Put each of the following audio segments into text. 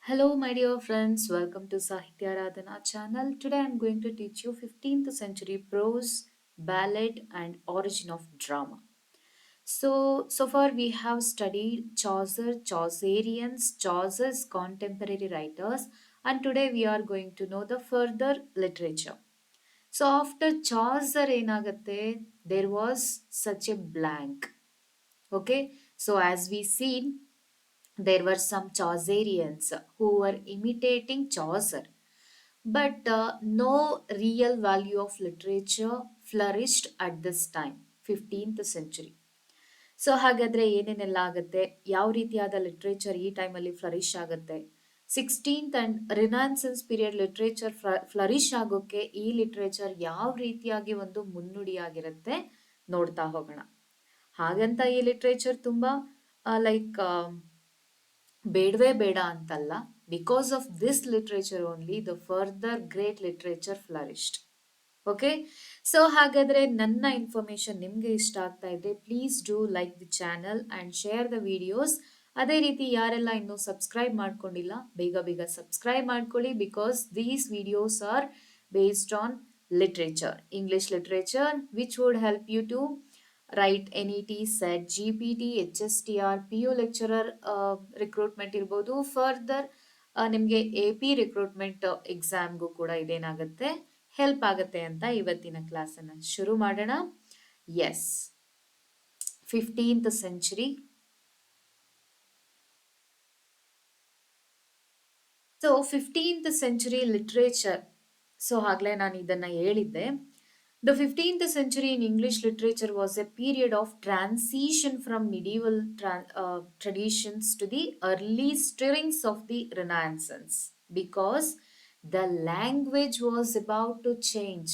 Hello, my dear friends. Welcome to Sahithya Radhana channel. Today I'm going to teach you 15th century prose, ballad, and origin of drama. So far we have studied Chaucer, Chaucerians, Chaucer's contemporary writers, and today we are going to know the further literature. So after Chaucer enagate, there was such a blank. Okay, so as we see, there were some Chaucerians who were imitating Chaucer, but no real value of literature flourished at this time, 15th century. So ಹಾಗಾದ್ರೆ ಏನೇನೆಲ್ಲ ಆಗುತ್ತೆ, ಯಾವ ರೀತಿಯಾದ literature ಈ ಟೈಮಲ್ಲಿ flourish ಆಗುತ್ತೆ, 16th and renaissance period literature flourish ಆಗೋಕೆ ಈ ಲಿಟ್ರೇಚರ್ ಯಾವ ರೀತಿಯಾಗಿ ಒಂದು ಮುನ್ನುಡಿಯಾಗಿರುತ್ತೆ ನೋಡ್ತಾ ಹೋಗೋಣ. ಹಾಗಂತ ಈ ಲಿಟ್ರೇಚರ್ ತುಂಬಾ ಲೈಕ್ ಬೇಡವೇ ಬೇಡ ಅಂತಲ್ಲ. Because of this literature only the further great literature ಫ್ಲರಿಶ್ಡ್. Okay, so ಹಾಗಾದ್ರೆ ನನ್ನ ಇನ್ಫಾರ್ಮೇಶನ್ ನಿಮ್ಗೆ ಇಷ್ಟ ಆಗ್ತಾ ಇದ್ರೆ please do like the channel and share the videos. ಅದೇ ರೀತಿ ಯಾರೆಲ್ಲ ಇನ್ನೂ ಸಬ್ಸ್ಕ್ರೈಬ್ ಮಾಡ್ಕೊಂಡಿಲ್ಲ, ಬೇಗ ಬೇಗ ಸಬ್ಸ್ಕ್ರೈಬ್ ಮಾಡ್ಕೊಳ್ಳಿ. Because these videos are based on literature, English literature, which would help you to write NET, SET, GPT, HSTR, PU lecturer recruitment ಇರ್ಬೋದು. Further ನಿಮಗೆ AP ರಿಕ್ರೂಟ್ಮೆಂಟ್ ಎಕ್ಸಾಮ್ಗೂ ಕೂಡ ಇದೇನಾಗುತ್ತೆ, ಹೆಲ್ಪ್ ಆಗುತ್ತೆ ಅಂತ ಇವತ್ತಿನ ಕ್ಲಾಸನ್ನು ಶುರು ಮಾಡೋಣ. Yes, 15th century. So 15th century literature. So ಆಗ್ಲೇ ನಾನು ಇದನ್ನ ಹೇಳಿದ್ದೆ. The 15th century in English literature was a period of transition from medieval traditions to the early stirrings of the Renaissance, because the language was about to change.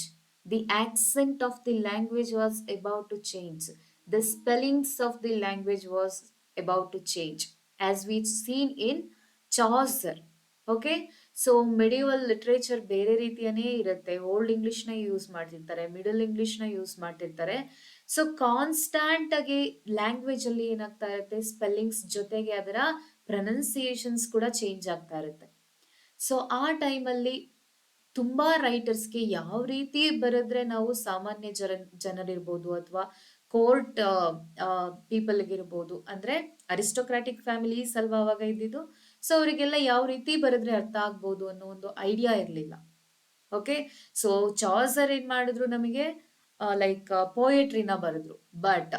The accent of the language was about to change. The spellings of the language was about to change, as we've seen in Chaucer. Okay, so medieval literature ಬೇರೆ ರೀತಿಯೇ ಇರುತ್ತೆ. Old ಇಂಗ್ಲಿಷ್ನ use ಮಾಡ್ತಿರ್ತಾರೆ, middle ಇಂಗ್ಲಿಷ್ನ use ಮಾಡ್ತಿರ್ತಾರೆ. So constant ಆಗಿ language ಅಲ್ಲಿ ಏನಾಗ್ತಾ ಇರುತ್ತೆ, spellings ಜೊತೆಗೆ ಅದರ ಪ್ರೊನೌನ್ಸಿಯೇಷನ್ಸ್ ಕೂಡ ಚೇಂಜ್ ಆಗ್ತಾ ಇರುತ್ತೆ. ಸೊ ಆ ಟೈಮಲ್ಲಿ ತುಂಬಾ ರೈಟರ್ಸ್ಗೆ ಯಾವ ರೀತಿ ಬರೆದ್ರೆ ನಾವು ಸಾಮಾನ್ಯ ಜನರಿರ್ಬೋದು ಅಥವಾ ಕೋರ್ಟ್ ಪೀಪಲ್ಗಿರ್ಬೋದು, ಅಂದ್ರೆ ಅರಿಸ್ಟೋಕ್ರಾಟಿಕ್ ಫ್ಯಾಮಿಲೀಸ್ ಅಲ್ವಾ ಅವಾಗ ಇದ್ದಿದ್ದು. ಸೊ ಅವರಿಗೆಲ್ಲ ಯಾವ ರೀತಿ ಬರೆದ್ರೆ ಅರ್ಥ ಆಗ್ಬೋದು ಅನ್ನೋ ಒಂದು ಐಡಿಯಾ ಇರಲಿಲ್ಲ. ಓಕೆ, ಸೊ ಚಾಸರ್ ಏನ್ ಮಾಡಿದ್ರು, ನಮಗೆ ಲೈಕ್ ಪೋಯಟ್ರಿನ ಬರೆದ್ರು. ಬಟ್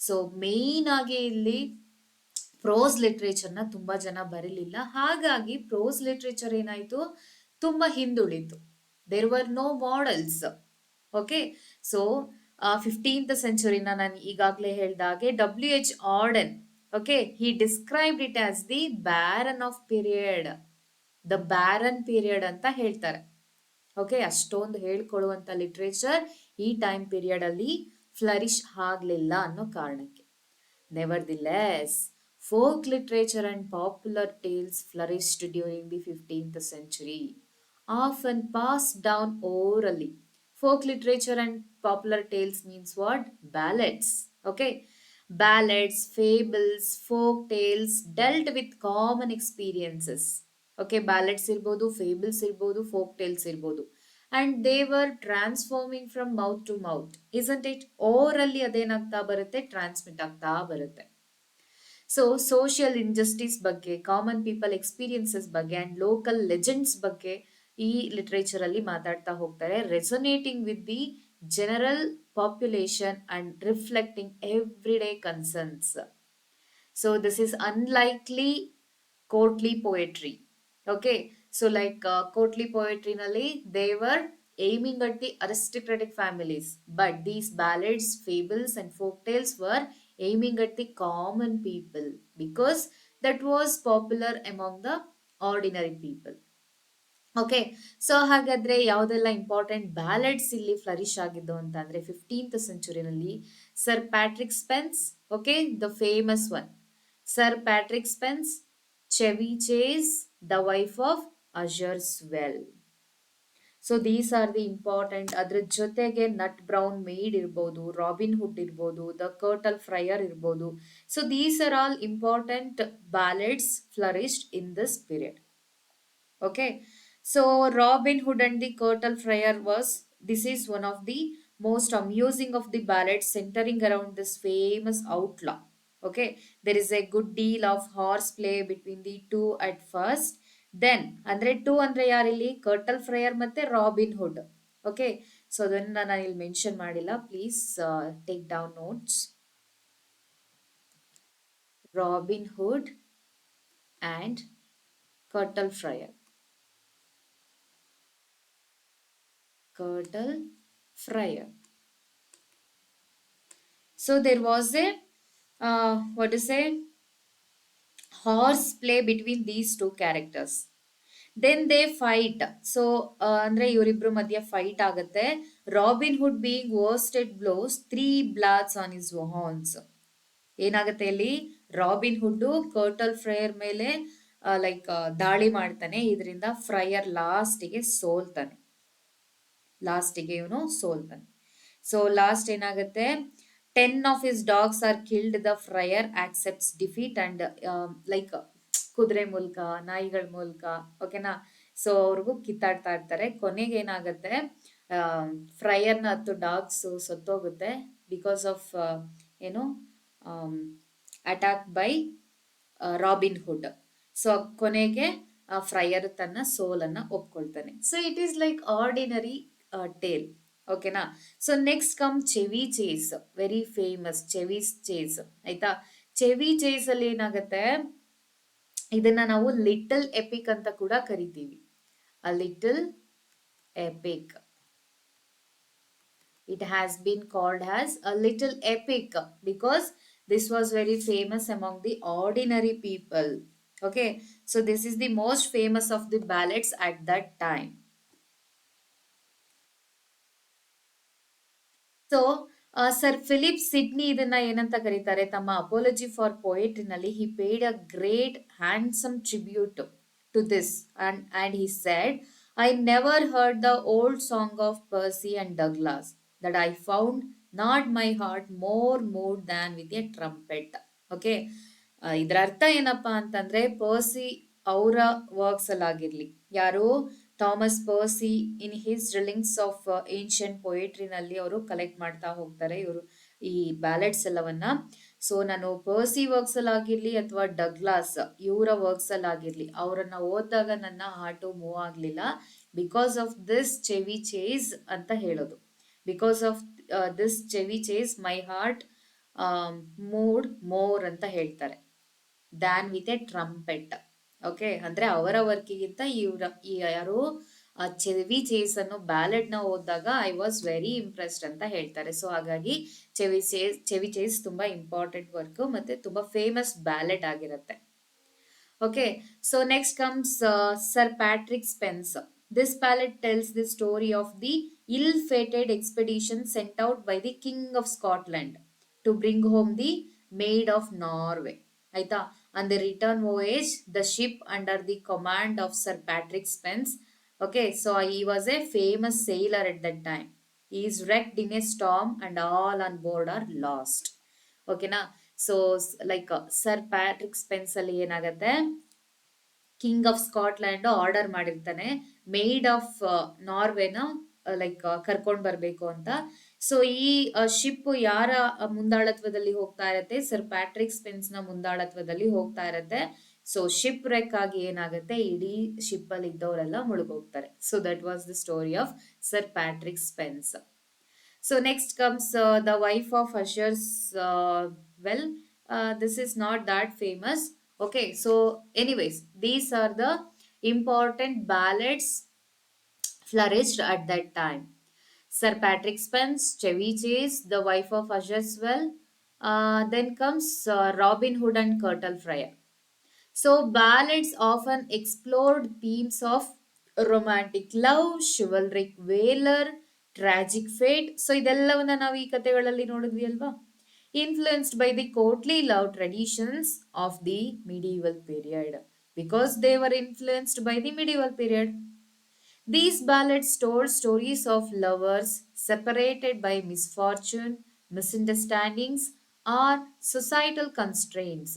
ಸೊ ಮೇನ್ ಆಗಿ ಇಲ್ಲಿ ಪ್ರೋಸ್ ಲಿಟ್ರೇಚರ್ನ ತುಂಬಾ ಜನ ಬರೀಲಿಲ್ಲ. ಹಾಗಾಗಿ ಪ್ರೋಸ್ ಲಿಟ್ರೇಚರ್ ಏನಾಯ್ತು, ತುಂಬಾ ಹಿಂದುಳಿತು. There were no models. Okay, so 15th ಸೆಂಚುರಿನ ನಾನು ಈಗಾಗಲೇ ಹೇಳ್ದಾಗೆ WH Auden, okay, he described it as the barren of period, the barren period ಅಂತ ಹೇಳ್ತಾರೆ. ಓಕೆ, ಅಷ್ಟೊಂದು ಹೇಳ್ಕೊಳ್ಳುವಂತ ಲಿಟ್ರೇಚರ್ ಈ ಟೈಮ್ ಪೀರಿಯಡ್ ಅಲ್ಲಿ ಫ್ಲರಿಶ್ ಆಗ್ಲಿಲ್ಲ ಅನ್ನೋ ಕಾರಣಕ್ಕೆ. Nevertheless, folk literature and popular tales flourished during the 15th century, often passed down orally. Folk literature and popular tales means what? Ballads. Okay, ballads, fables, folk tales dealt with common experiences. Okay, ballads irbodu, fables irbodu, folk tales irbodu, and they were transforming from mouth to mouth, isn't it? Orally ಅದೇನಾಗ್ತಾ ಬರುತ್ತೆ, transmit ಆಗ್ತಾ ಬರುತ್ತೆ. So social injustice ಬಗ್ಗೆ, common people experiences ಬಗ್ಗೆ and local legends ಬಗ್ಗೆ ಈ literature ಅಲ್ಲಿ ಮಾತಾಡ್ತಾ ಹೋಗ್ತಾರೆ, resonating with the general population and reflecting every day concerns. So this is unlikely courtly poetry. Okay, so like courtly ಪೋಯಟ್ರಿನಲ್ಲಿ they were aiming at the aristocratic families, but these ballads, fables and folk tales were aiming at the common people, because that was popular among the ordinary people. Okay, so ಹಾಗಾದ್ರೆ ಯಾವುದೆಲ್ಲ important ಬ್ಯಾಲೆಡ್ಸ್ ಇಲ್ಲಿ flourish ಆಗಿದ್ದು ಅಂತ ಅಂದ್ರೆ 15th ಸೆಂಚುರಿನಲ್ಲಿ sir Patrick Spens, okay, the famous one sir Patrick Spens, Chevy Chase, the wife of Usher's Well. So these are the important. ಅದ್ರ ಜೊತೆಗೆ nut brown maid ಇರ್ಬೋದು, ರಾಬಿನ್ ಹುಡ್ ಇರ್ಬೋದು, ದ ಕರ್ಟಲ್ ಫ್ರೈಯರ್ ಇರ್ಬೋದು. So these are all important ballads flourished in this period. Okay, so Robin Hood and the Curtal Friar was this is one of the most amusing of the ballads centering around this famous outlaw. Okay, there is a good deal of horseplay between the two at first. Then ಅಂದ್ರೆ two ಅಂದ್ರೆ ಯಾರಿಲ್ಲಿ ಕರ್ಟಲ್ fryer ಮತ್ತೆ robin ಹುಡ್. Okay, so ಅದನ್ನ ನಾನು ಇಲ್ಲಿ mention ಮಾಡಿಲ್ಲ, please take down notes. Robin hood and Curtal Friar. Curtal Friar. So there was a what to say horse play between these two characters. Then they fight. So ಅಂದ್ರೆ ಇವರಿಬ್ರು ಮಧ್ಯ fight ಆಗುತ್ತೆ. Robin hood being worsted blows 3 blows on his horns. ಏನಾಗುತ್ತೆ ಇಲ್ಲಿ robin ಹುಡ್ ಕರ್ಟಲ್ fryer ಮೇಲೆ like ದಾಳಿ ಮಾಡ್ತಾನೆ. ಇದರಿಂದ ಫ್ರೈಯರ್ ಲಾಸ್ಟಿಗೆ ಇವನು ಸೋಲ್ತಾನೆ. ಸೊ ಲಾಸ್ಟ್ ಏನಾಗುತ್ತೆ, 10 of his dogs are killed. The friar accepts defeat and like ಕುದುರೆ ಮೂಲಕ ನಾಯಿಗಳ ಮೂಲಕ, ಓಕೆನಾ. ಸೊ ಅವ್ರಿಗೂ ಕಿತ್ತಾಡ್ತಾ ಇರ್ತಾರೆ. ಕೊನೆಗೆ ಏನಾಗುತ್ತೆ, ಫ್ರೈಯರ್ನ 10 ಡಾಗ್ಸ್ ಸತ್ತೋಗುತ್ತೆ ಬಿಕಾಸ್ ಆಫ್ ಏನು attack by Robin Hood. So ಕೊನೆಗೆ ಫ್ರೈಯರ್ ತನ್ನ ಸೋಲನ್ನ ಒಪ್ಕೊಳ್ತಾನೆ. So it is like ordinary tale, ಓಕೆನಾ. So next come Chevy Chase, very famous Chevy Chase, ಆಯ್ತಾ. ಚೆವಿ ಚೇಸ್ ಅಲ್ಲಿ ಏನಾಗುತ್ತೆ, ಇದನ್ನ ನಾವು ಲಿಟಲ್ ಎಪಿಕ್ ಅಂತ ಕೂಡ ಕರಿತೀವಿ. A little EPIC, it has been called as a little epic because this was very famous among the ordinary people. Okay, so this is the most famous of the ballads at that time. So sir Philip Sidney ಇದನ್ನ ಏನಂತ ಕರೀತಾರೆ, ತಮ್ಮ apology for ಪೊಯೆಟ್ರಿನಲ್ಲಿ he paid a great handsome tribute to this and he said, I never heard the old song of Percy and Douglas that I found not my heart more moved than with a trumpet. Okay, ಇದರ ಅರ್ಥ ಏನಪ್ಪಾ ಅಂತಂದ್ರೆ, Percy ಅವರ works ಅಲ್ಲಾಗಿರ್ಲಿ, ಯಾರು Thomas Percy in his reliques of ancient ಪೊಯೆಟ್ರಿನಲ್ಲಿ ಅವರು collect ಮಾಡ್ತಾ ಹೋಗ್ತಾರೆ ಇವರು ಈ ಬ್ಯಾಲೆಟ್ಸ್ ಎಲ್ಲವನ್ನ. ಸೊ ನಾನು ಪರ್ಸಿ ವರ್ಕ್ಸ್ ಅಲ್ಲಾಗಿರ್ಲಿ ಅಥವಾ ಡಗ್ಲಾಸ್ ಇವರ ವರ್ಕ್ಸ್ ಅಲ್ಲಾಗಿರ್ಲಿ ಅವರನ್ನ ಓದಿದಾಗ ನನ್ನ ಹಾರ್ಟು ಮೂವ್ ಆಗ್ಲಿಲ್ಲ, because of this Chevy Chase ಅಂತ ಹೇಳೋದು. Because of this Chevy Chase my heart moved more ಅಂತ ಹೇಳ್ತಾರೆ than with a trumpet. Okay, ಅಂದ್ರೆ ಅವರ ವರ್ಕಿಗಿಂತ ಈ ಯಾರು ಚೆವಿ ಚೇಸ್ ಅನ್ನೋ ಬ್ಯಾಲೆಟ್ ನ ಓದಿದಾಗ ಐ ವಾಸ್ ವೆರಿ ಇಂಪ್ರೆಸ್ಡ್ ಅಂತ ಹೇಳ್ತಾರೆ. ಸೊ ಹಾಗಾಗಿ ಚೆವಿ ಚೇಸ್ ತುಂಬಾ ಇಂಪಾರ್ಟೆಂಟ್ ವರ್ಕ್ ಮತ್ತೆ ತುಂಬಾ ಫೇಮಸ್ ಬ್ಯಾಲೆಟ್ ಆಗಿರುತ್ತೆ. Okay, so next comes Sir Patrick Spence. This ballad tells the story of the ill-fated expedition sent out by the King of Scotland to bring home the Maid of Norway. Aita, on the return voyage, the ship under the command of Sir Patrick Spence. Okay, so he was a famous sailor at that time. He is wrecked in a storm and all on board are lost. ಓಕೆನಾ. So like sir Patrick Spens ಅಲ್ಲಿ ಏನಾಗತ್ತೆ, king of Scotland order ಮಾಡಿರ್ತಾನೆ maid of ನಾರ್ವೆನ like ಕರ್ಕೊಂಡ್ ಬರ್ಬೇಕು ಅಂತ. So ಈ ship ಯಾರ ಮುಂದಾಳತ್ವದಲ್ಲಿ ಹೋಗ್ತಾ ಇರತ್ತೆ, ಸರ್ ಪ್ಯಾಟ್ರಿಕ್ ಸ್ಪೆನ್ಸ್ ನ ಮುಂದಾಳತ್ವದಲ್ಲಿ ಹೋಗ್ತಾ ಇರತ್ತೆ. ಸೊ ಶಿಪ್ ರೆಕ್ ಆಗಿ ಏನಾಗುತ್ತೆ, ಇಡೀ ಶಿಪ್ ಅಲ್ಲಿ ಇದ್ದವರೆಲ್ಲ ಮುಳುಗೋಗ್ತಾರೆ. So that was the story of sir Patrick Spens. So next comes the wife of Usher's. Well, this is not that famous. Okay, so anyways, these are the important ballads flourished at that time. Sir Patrick Spence, Chevy Chase, the wife of Usher's. Well, then comes Robin Hood and Curtal Friar. So ballads often explored themes of romantic love, chivalric valor, tragic fate. So ಇದೆಲ್ಲವನ್ನ ನಾವು ಈ ಕಥೆಗಳಲ್ಲಿ ನೋಡಿದ್ವಿ ಅಲ್ವಾ. Influenced by the courtly love traditions of the medieval period, because they were influenced by the medieval period. These ballads told stories of lovers separated by misfortune, misunderstandings, or societal constraints.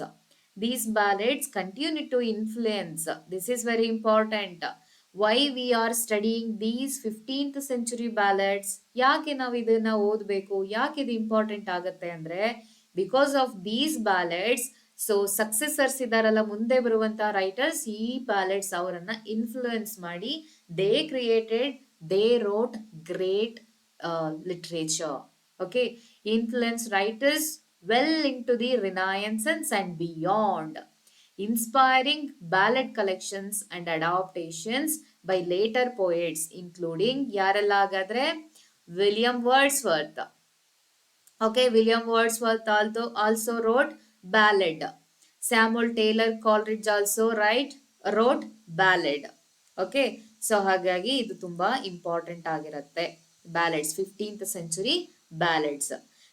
These ballads continue to influence. This is very important. Why we are studying these 15th century ballads? ಯಾಕೆ ನಾವು ಇದನ್ನ ಓದಬೇಕು, ಯಾಕೆ ಇದು important ಆಗುತ್ತೆ ಅಂದ್ರೆ, because of these ಬ್ಯಾಲೆಡ್ಸ್. So ಸಕ್ಸೆಸರ್ಸ್ ಇದಾರಲ್ಲ, ಮುಂದೆ ಬರುವಂತಹ ರೈಟರ್ಸ್, ಈ ಬ್ಯಾಲೆಡ್ಸ್ ಅವರನ್ನ ಇನ್ಫ್ಲೂಯೆನ್ಸ್ ಮಾಡಿ they wrote great literature. Okay, influence writers well into the Renaissance and beyond, inspiring ballad collections and adaptations by later poets, including ಯಾರೆಲ್ಲ ಹಾಗಾದ್ರೆ, William Wordsworth. Okay, William Wordsworth also wrote ballad. Samuel Taylor Coleridge also wrote ballad. Okay, so ಹಾಗಾಗಿ ಇದು ತುಂಬಾ important ಆಗಿರುತ್ತೆ. Ballads, 15th century ballads.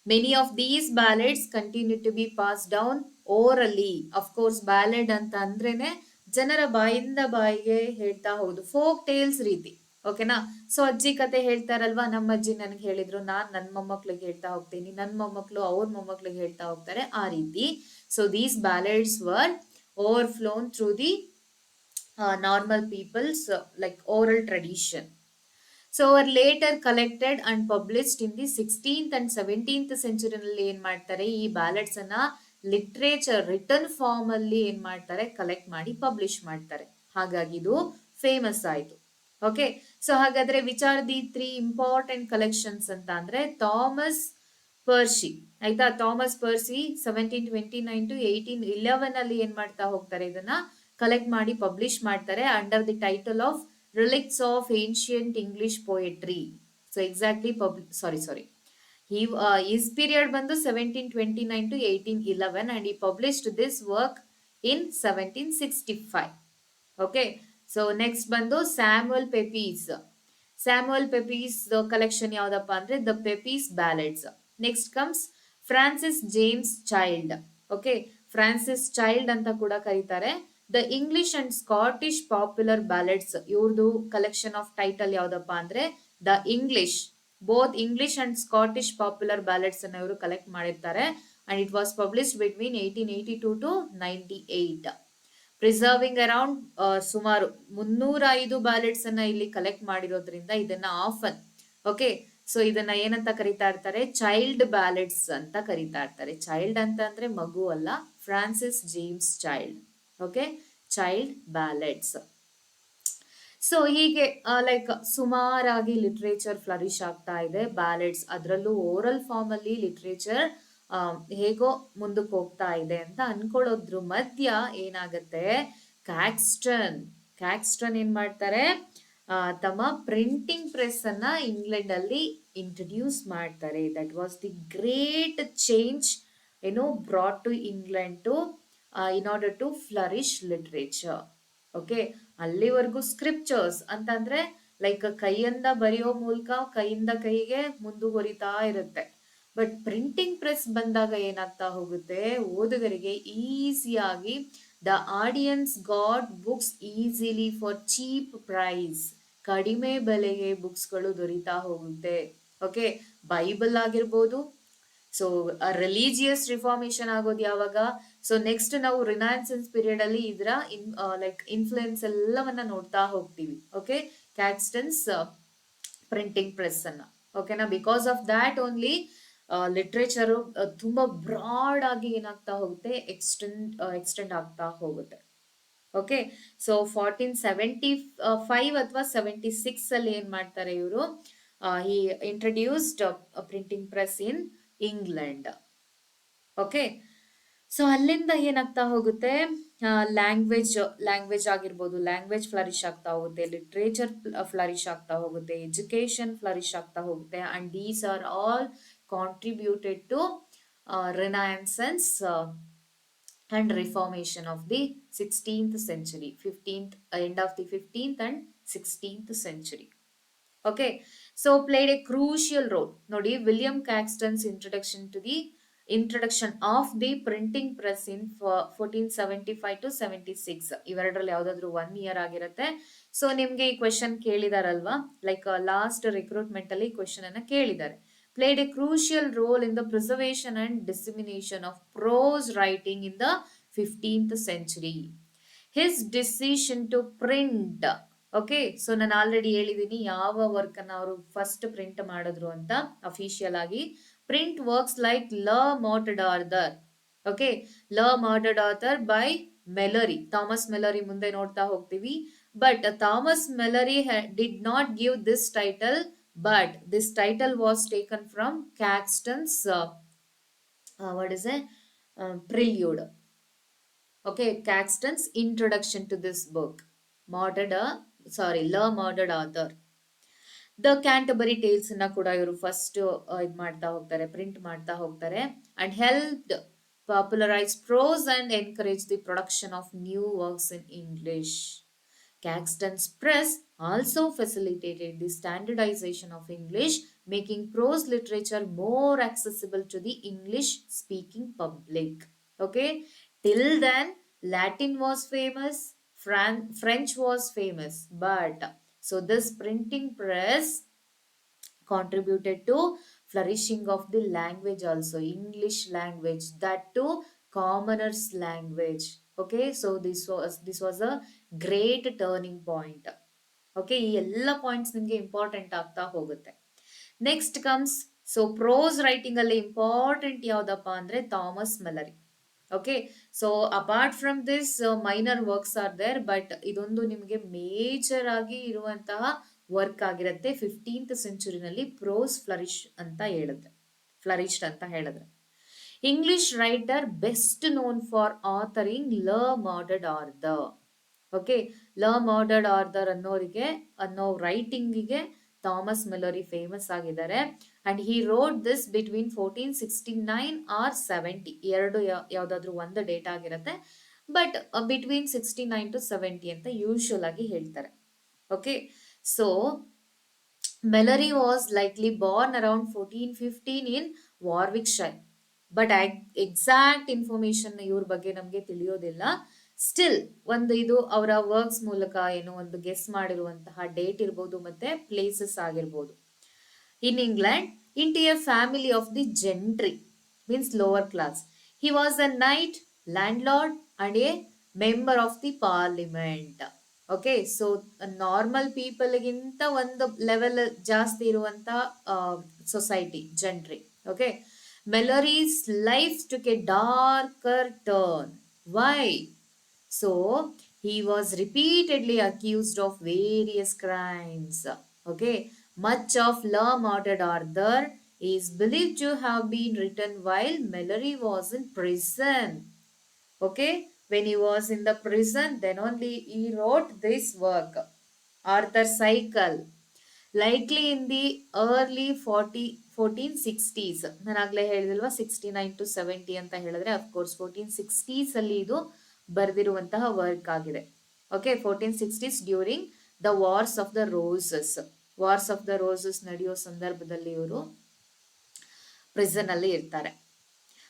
Many of these ballads continue to be passed down orally. Of course, ballad ಅಂತ ಅಂದ್ರೇನೆ ಜನರ ಬಾಯಿಂದ ಬಾಯಿಗೆ ಹೇಳ್ತಾ ಹೋಗುದು, ಫೋಕ್ ಟೇಲ್ಸ್ ರೀತಿ. ಓಕೆನಾ? ಸೊ ಅಜ್ಜಿ ಕತೆ ಹೇಳ್ತಾರಲ್ವಾ, ನಮ್ಮ ಅಜ್ಜಿ ನನಗೆ ಹೇಳಿದ್ರು, ನಾನ್ ನನ್ನ ಮೊಮ್ಮಕ್ಳಿಗೆ ಹೇಳ್ತಾ ಹೋಗ್ತೀನಿ, ನನ್ನ ಮೊಮ್ಮಕ್ಳು ಅವ್ರ ಮೊಮ್ಮಕ್ಳಿಗೆ ಹೇಳ್ತಾ ಹೋಗ್ತಾರೆ, ಆ ರೀತಿ. So these ballads were overflown through the normal people's like oral tradition. So ಅವರ್ later collected and published in the 16th and 17th ಸೆಂಚುರಿನಲ್ಲಿ ಏನ್ ಮಾಡ್ತಾರೆ, ಈ ಬ್ಯಾಲೆಡ್ಸ್ ಅನ್ನ ಲಿಟ್ರೇಚರ್ ರಿಟರ್ನ್ ಫಾರ್ಮ್ ಅಲ್ಲಿ ಏನ್ ಮಾಡ್ತಾರೆ, ಕಲೆಕ್ಟ್ ಮಾಡಿ ಪಬ್ಲಿಷ್ ಮಾಡ್ತಾರೆ. ಹಾಗಾಗಿ ಇದು ಫೇಮಸ್ ಆಯ್ತು. ಓಕೆ, ಸೊ ಹಾಗಾದ್ರೆ which are the 3 important collections ಅಂತ ಅಂದ್ರೆ, ಥಾಮಸ್ ಪರ್ಸಿ, ಆಯ್ತಾ, ಥಾಮಸ್ ಪರ್ಸಿ 1729 to 1811 ಅಲ್ಲಿ ಏನ್ ಮಾಡ್ತಾ ಹೋಗ್ತಾರೆ, ಇದನ್ನ ಕಲೆಕ್ಟ್ ಮಾಡಿ ಪಬ್ಲಿಷ್ ಮಾಡ್ತಾರೆ under the title of ರಿಲಿಕ್ಸ್ of ancient English poetry. So exactly his period ಬಂದು 1729 to 1811 and he published this work in 1765. Okay, so next ಬಂದು ಸ್ಯಾಮ್ಯುಯಲ್ ಪೆಪೀಸ್ ಕಲೆಕ್ಷನ್ ಯಾವ್ದಪ್ಪ ಅಂದ್ರೆ the Pepys ballads. Next comes Francis James Child. Okay, Francis Child ಅಂತ ಕೂಡ ಕರೀತಾರೆ. The English and Scottish popular ballads, ಇವ್ರದ್ದು collection of title ಯಾವ್ದಪ್ಪ ಅಂದ್ರೆ the English, both English and Scottish popular ballads ಅನ್ನ ಇವರು ಕಲೆಕ್ಟ್ ಮಾಡಿರ್ತಾರೆ. And it was published between 1882 to 98, preserving around ಸುಮಾರು 305 ಬ್ಯಾಲೆಡ್ಸ್ ಅನ್ನ ಇಲ್ಲಿ ಕಲೆಕ್ಟ್ ಮಾಡಿರೋದ್ರಿಂದ ಇದನ್ನ ಆಫನ್, ಓಕೆ, ಸೊ ಇದನ್ನ ಏನಂತ ಕರಿತಾ ಇರ್ತಾರೆ, ಚೈಲ್ಡ್ ಬ್ಯಾಲೆಡ್ಸ್ ಅಂತ ಕರಿತಾ ಇರ್ತಾರೆ. ಚೈಲ್ಡ್ ಅಂತ ಅಂದ್ರೆ ಮಗು ಅಲ್ಲ, Francis James Child. Okay, child ballads. So ಹೀಗೆ ಲೈಕ್ ಸುಮಾರಾಗಿ ಲಿಟ್ರೇಚರ್ ಫ್ಲರಿಶ್ ಆಗ್ತಾ ಇದೆ. ಬ್ಯಾಲೆಡ್ಸ್, ಅದರಲ್ಲೂ ಓರಲ್ ಫಾರ್ಮ್ ಅಲ್ಲಿ ಲಿಟ್ರೇಚರ್ ಹೇಗೋ ಮುಂದಕ್ಕೆ ಹೋಗ್ತಾ ಇದೆ ಅಂತ ಅನ್ಕೊಳ್ಳೋದ್ರ ಮಧ್ಯ ಏನಾಗತ್ತೆ, ಕ್ಯಾಕ್ಸ್ಟನ್ ಏನ್ ಮಾಡ್ತಾರೆ, ತಮ್ಮ ಪ್ರಿಂಟಿಂಗ್ ಪ್ರೆಸ್ ಅನ್ನ ಇಂಗ್ಲೆಂಡ್ ಅಲ್ಲಿ ಇಂಟ್ರಡ್ಯೂಸ್ ಮಾಡ್ತಾರೆ. That was the great change brought to England to in order to flourish literature. Okay, ಅಲ್ಲಿವರೆಗೂ ಸ್ಕ್ರಿಪ್ಚರ್ಸ್ ಅಂತಂದ್ರೆ ಲೈಕ್ ಕೈಯಿಂದ ಬರೆಯೋ ಮೂಲಕ ಕೈಯಿಂದ ಕೈಗೆ ಮುಂದುವರಿತಾ ಇರುತ್ತೆ. ಬಟ್ ಪ್ರಿಂಟಿಂಗ್ ಪ್ರೆಸ್ ಬಂದಾಗ ಏನಾಗ್ತಾ ಹೋಗುತ್ತೆ, ಓದುಗರಿಗೆ ಈಸಿಯಾಗಿ the audience got books easily for cheap price, ಕಡಿಮೆ ಬೆಲೆಗೆ ಬುಕ್ಸ್ಗಳು ದೊರೀತಾ ಹೋಗುತ್ತೆ. ಓಕೆ, ಬೈಬಲ್ ಆಗಿರ್ಬೋದು. ಸೊ ರಿಲಿಜಿಯಸ್ ರಿಫಾರ್ಮೇಶನ್ ಆಗೋದು ಯಾವಾಗ, ಸೊ ನೆಕ್ಸ್ಟ್ ನಾವು ರಿನೈಸೆನ್ಸ್ ಪೀರಿಯಡ್ ಅಲ್ಲಿ ಇದರ ಲೈಕ್ ಇನ್ಫ್ಲುಯೆನ್ಸ್ ಎಲ್ಲವನ್ನ ನೋಡ್ತಾ ಹೋಗ್ತೀವಿ. ಓಕೆ, ಕ್ಯಾಕ್ಸ್ಟನ್ಸ್ ಪ್ರಿಂಟಿಂಗ್ ಪ್ರೆಸ್ ಅನ್ನ. ಓಕೆನಾ, because of that only literature ತುಂಬಾ ಬ್ರಾಡ್ ಆಗಿ ಏನಾಗ್ತಾ ಹೋಗುತ್ತೆ, ಎಕ್ಸ್ಟೆಂಡ್ ಆಗ್ತಾ ಹೋಗುತ್ತೆ. ಓಕೆ, ಸೊ 1475 ಅಥವಾ 76 ಅಲ್ಲಿ ಏನ್ ಮಾಡ್ತಾರೆ ಇವರು, he introduced a printing press in England. Okay, so ಅಲ್ಲಿಂದ ಏನಾಗ್ತಾ ಹೋಗುತ್ತೆ, ಲ್ಯಾಂಗ್ವೇಜ್ ಆಗಿರ್ಬೋದು, ಲ್ಯಾಂಗ್ವೇಜ್ ಫ್ಲರಿಶ್ ಆಗ್ತಾ ಹೋಗುತ್ತೆ, ಲಿಟ್ರೇಚರ್ ಫ್ಲರಿಶ್ ಆಗ್ತಾ ಹೋಗುತ್ತೆ, ಎಜುಕೇಶನ್ ಫ್ಲರಿಶ್ ಆಗ್ತಾ ಹೋಗುತ್ತೆ. And these are all contributed to renaissance and reformation of the 16th century, 15th, end of the 15th and 16th century. Okay, so played a crucial role. Nodi, William Caxton's introduction of the printing press in 1475 to 76, ಇವೆರಡರಲ್ಲಿ ಯಾವ್ದಾದ್ರು 1 year ಆಗಿರುತ್ತೆ. So ನಿಮ್ಗೆ ಈ question ಕೇಳಿದಾರಲ್ವಾ, like last recruitment ಅಲ್ಲಿ question ಅನ್ನ ಕೇಳಿದ್ದಾರೆ. Played a crucial role in the preservation and dissemination of prose writing in the 15th century. His decision to print, okay, so ನಾನು already ಹೇಳಿದ್ದೀನಿ ಯಾವ ವರ್ಕ್ ಅನ್ನ ಅವರು ಫಸ್ಟ್ ಪ್ರಿಂಟ್ ಮಾಡಿದ್ರು ಅಂತ ಅಫಿಷಿಯಲ್ ಆಗಿ. ಪ್ರಿಂಟ್ ವರ್ಕ್ಸ್ ಲೈಕ್ ಲ Morte d' Arthur, okay, le Morte d' Arthur by Malory, Thomas Malory ಮುಂದೆ ನೋಡ್ತಾ ಹೋಗ್ತೀವಿ. But Thomas Malory did not give this title, but this title was taken from Caxton's what is it, prelude. Okay, Caxton's introduction to this book, murdered la murdered author. The Canterbury Tales ನ ಕೂಡ ಇವರು first ಇದು ಮಾಡ್ತಾ ಹೋಗ್ತಾರೆ, print ಮಾಡ್ತಾ ಹೋಗ್ತಾರೆ. And helped popularise prose and encourage the production of new works in English. Caxton's press also facilitated the standardization of English, making prose literature more accessible to the English-speaking public. Okay, till then Latin was famous, French was famous, but so this printing press contributed to flourishing of the language also, English language, that too commoners language. Okay, so this was a great turning point. Okay, ಈ ಎಲ್ಲ points ನಿಮಗೆ important ಆಗ್ತಾ ಹೋಗುತ್ತೆ. Next comes, so prose writing ಅಲ್ಲಿ important ಯಾವ್ದಪ್ಪ ಅಂದ್ರೆ Thomas Malory. Okay, so apart from this minor works are there, but ಇದೊಂದು ನಿಮಗೆ ಮೇಜರ್ ಆಗಿ ಇರುವಂತಹ ವರ್ಕ್ ಆಗಿರುತ್ತೆ. 15th ಸೆಂಚುರಿನಲ್ಲಿ ಪ್ರೋಸ್ ಫ್ಲರಿಶ್ಡ್ ಅಂತ ಹೇಳಿದ್ರೆ. English writer best known for authoring le Morte d' Arthur. Okay, le Morte d' Arthur ಅನ್ನೋ ರೈಟಿಂಗಿಗೆ ಥಾಮಸ್ ಮೆಲರಿ ಫೇಮಸ್ ಆಗಿದ್ದಾರೆ. And he wrote this between 1469 or 70, ಎರಡು ಯಾವ್ದಾದ್ರು ಒಂದು ಡೇಟ್ ಆಗಿರುತ್ತೆ, ಬಟ್ ಬಿಟ್ವೀನ್ 69 to 70 ಅಂತ ಯೂಶುವಲ್ ಆಗಿ ಹೇಳ್ತಾರೆ. Okay, so Mallory was likely born around 1415 in Warwickshire, but exact information ಇವ್ರ ಬಗ್ಗೆ ನಮಗೆ ತಿಳಿಯೋದಿಲ್ಲ. ಸ್ಟಿಲ್ ಒಂದು ಇದು ಅವರ ವರ್ಕ್ಸ್ ಮೂಲಕ ಏನೋ ಒಂದು ಗೆಸ್ ಮಾಡಿರುವಂತಹ ಡೇಟ್ ಇರ್ಬೋದು ಮತ್ತೆ ಪ್ಲೇಸಸ್ ಆಗಿರ್ಬೋದು. In England, into a family of the gentry, means lower class. He was a knight, landlord and a member of the parliament. Okay, so normal ಪೀಪಲ್ಗಿಂತ ಒಂದು ಲೆವೆಲ್ ಜಾಸ್ತಿ ಇರುವಂತ society, gentry. Okay, Malory's life took a darker turn. Why? So he was repeatedly accused of various crimes. Okay, much of La Murdered Arthur is believed to have been written while Mallory was in prison. Okay, when he was in the prison, then only he wrote this work, Arthur Cycle, likely in the early 1460s. ನಾನು ಆಗ್ಲೇ ಹೇಳಿಲ್ವಾ 69 to 70 ಅಂತ ಹೇಳಿದ್ರೆ, of course 1460s ಅಲ್ಲಿ ಇದು ಬರೆದಿರುವಂತಹ work ಆಗಿದೆ. Okay, 1460s during the wars of the roses ನಡೆಯೋ ಸಂದರ್ಭದಲ್ಲಿ ಇವರು ಪ್ರಿಸನ್ ಅಲ್ಲಿ ಇರ್ತಾರೆ.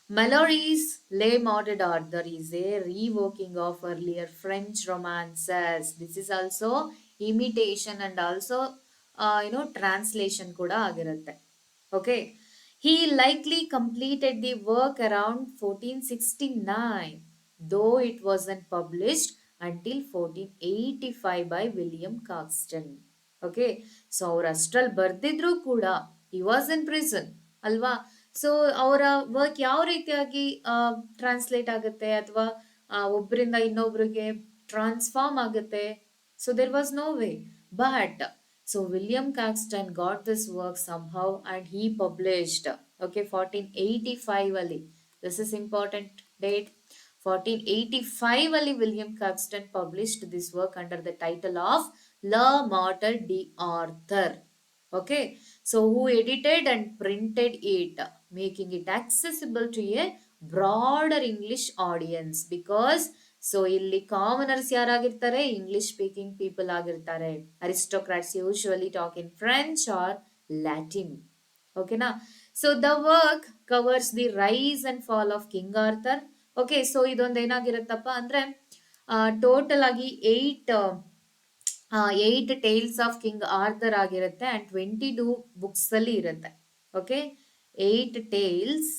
Mallory's Le Murdered Arthur is a revoking of earlier French romances. This is also imitation and also translation ಕೂಡ ಆಗಿರುತ್ತೆ. Okay, he likely completed the work around 1469, though it wasn't published until 1485 by William Caxton. Okay, so ಅವ್ರು ಅಷ್ಟ್ರಲ್ಲಿ ಬರ್ದಿದ್ರು ಕೂಡ he was in prison ಅಲ್ವಾ. So ಅವರ work ಯಾವ ರೀತಿಯಾಗಿ translate ಆಗುತ್ತೆ ಅಥವಾ ಒಬ್ಬರಿಂದ ಇನ್ನೊಬ್ರಿಗೆ ಟ್ರಾನ್ಸ್ಫಾರ್ಮ್ ಆಗುತ್ತೆ? So there was no way. But so William Caxton got this work somehow and he published. Okay, 1485 ಅಲ್ಲಿ, ದಿಸ್ ಇಸ್ ಇಂಪಾರ್ಟೆಂಟ್ ಡೇಟ್. 1485 ಅಲ್ಲಿ William Caxton published this work under the title of le Morte d' Arthur. Okay, so who edited and printed it, making it accessible to a broader English audience, because so ಇಲ್ಲಿ commoners ಯಾರಾಗಿರ್ತಾರೆ? English speaking people ಆಗಿರ್ತಾರೆ. Aristocrats usually talk in French or Latin. ಓಕೆನಾ? So the work covers the rise and fall of King Arthur. Okay, so ಇದೊಂದು ಏನಾಗಿರುತ್ತಪ್ಪ ಅಂದ್ರೆ total ಆಗಿ 8 tales of King Arthur ಆಗಿರುತ್ತೆ and 22 books ಅಲ್ಲಿ ಇರುತ್ತೆ. Okay, 8 tales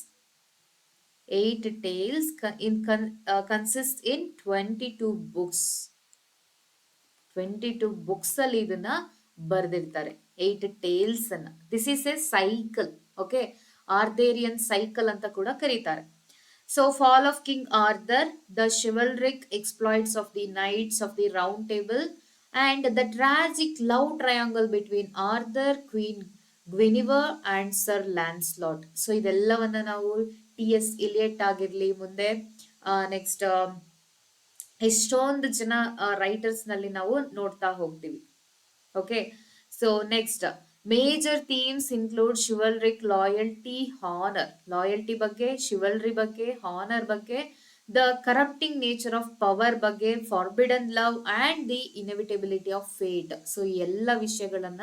8 tales consists in 22 books. 22 books ಅಲ್ಲಿ ಇದನ್ನ ಬರ್ದಿರ್ತಾರೆ. 8 ಟೇಲ್ಸ್ ಅನ್ನ. This is a cycle. Okay, Arthurian cycle ಅಂತ ಕೂಡ ಕರೀತಾರೆ. So fall of King Arthur, the chivalric exploits of the knights of the round table, and the tragic love triangle between Arthur, Queen Guinevere and Sir Lancelot. So ಇದೆಲ್ಲವನ್ನ ನಾವು TS. Eliot ಆಗಿರ್ಲಿ, ಮುಂದೆ next ಎಷ್ಟೊಂದು ಜನ writers ನಲ್ಲಿ ನಾವು ನೋಡ್ತಾ ಹೋಗ್ತೀವಿ. Okay, so next major themes include chivalric, loyalty, honour. Loyalty ಬಗ್ಗೆ, ಶಿವಲ್ರಿ ಬಗ್ಗೆ, ಹಾನರ್ ಬಗ್ಗೆ, the corrupting nature of power ಬಗ್ಗೆ, forbidden love and the inevitability of fate. So ಈ ಎಲ್ಲ ವಿಷಯಗಳನ್ನ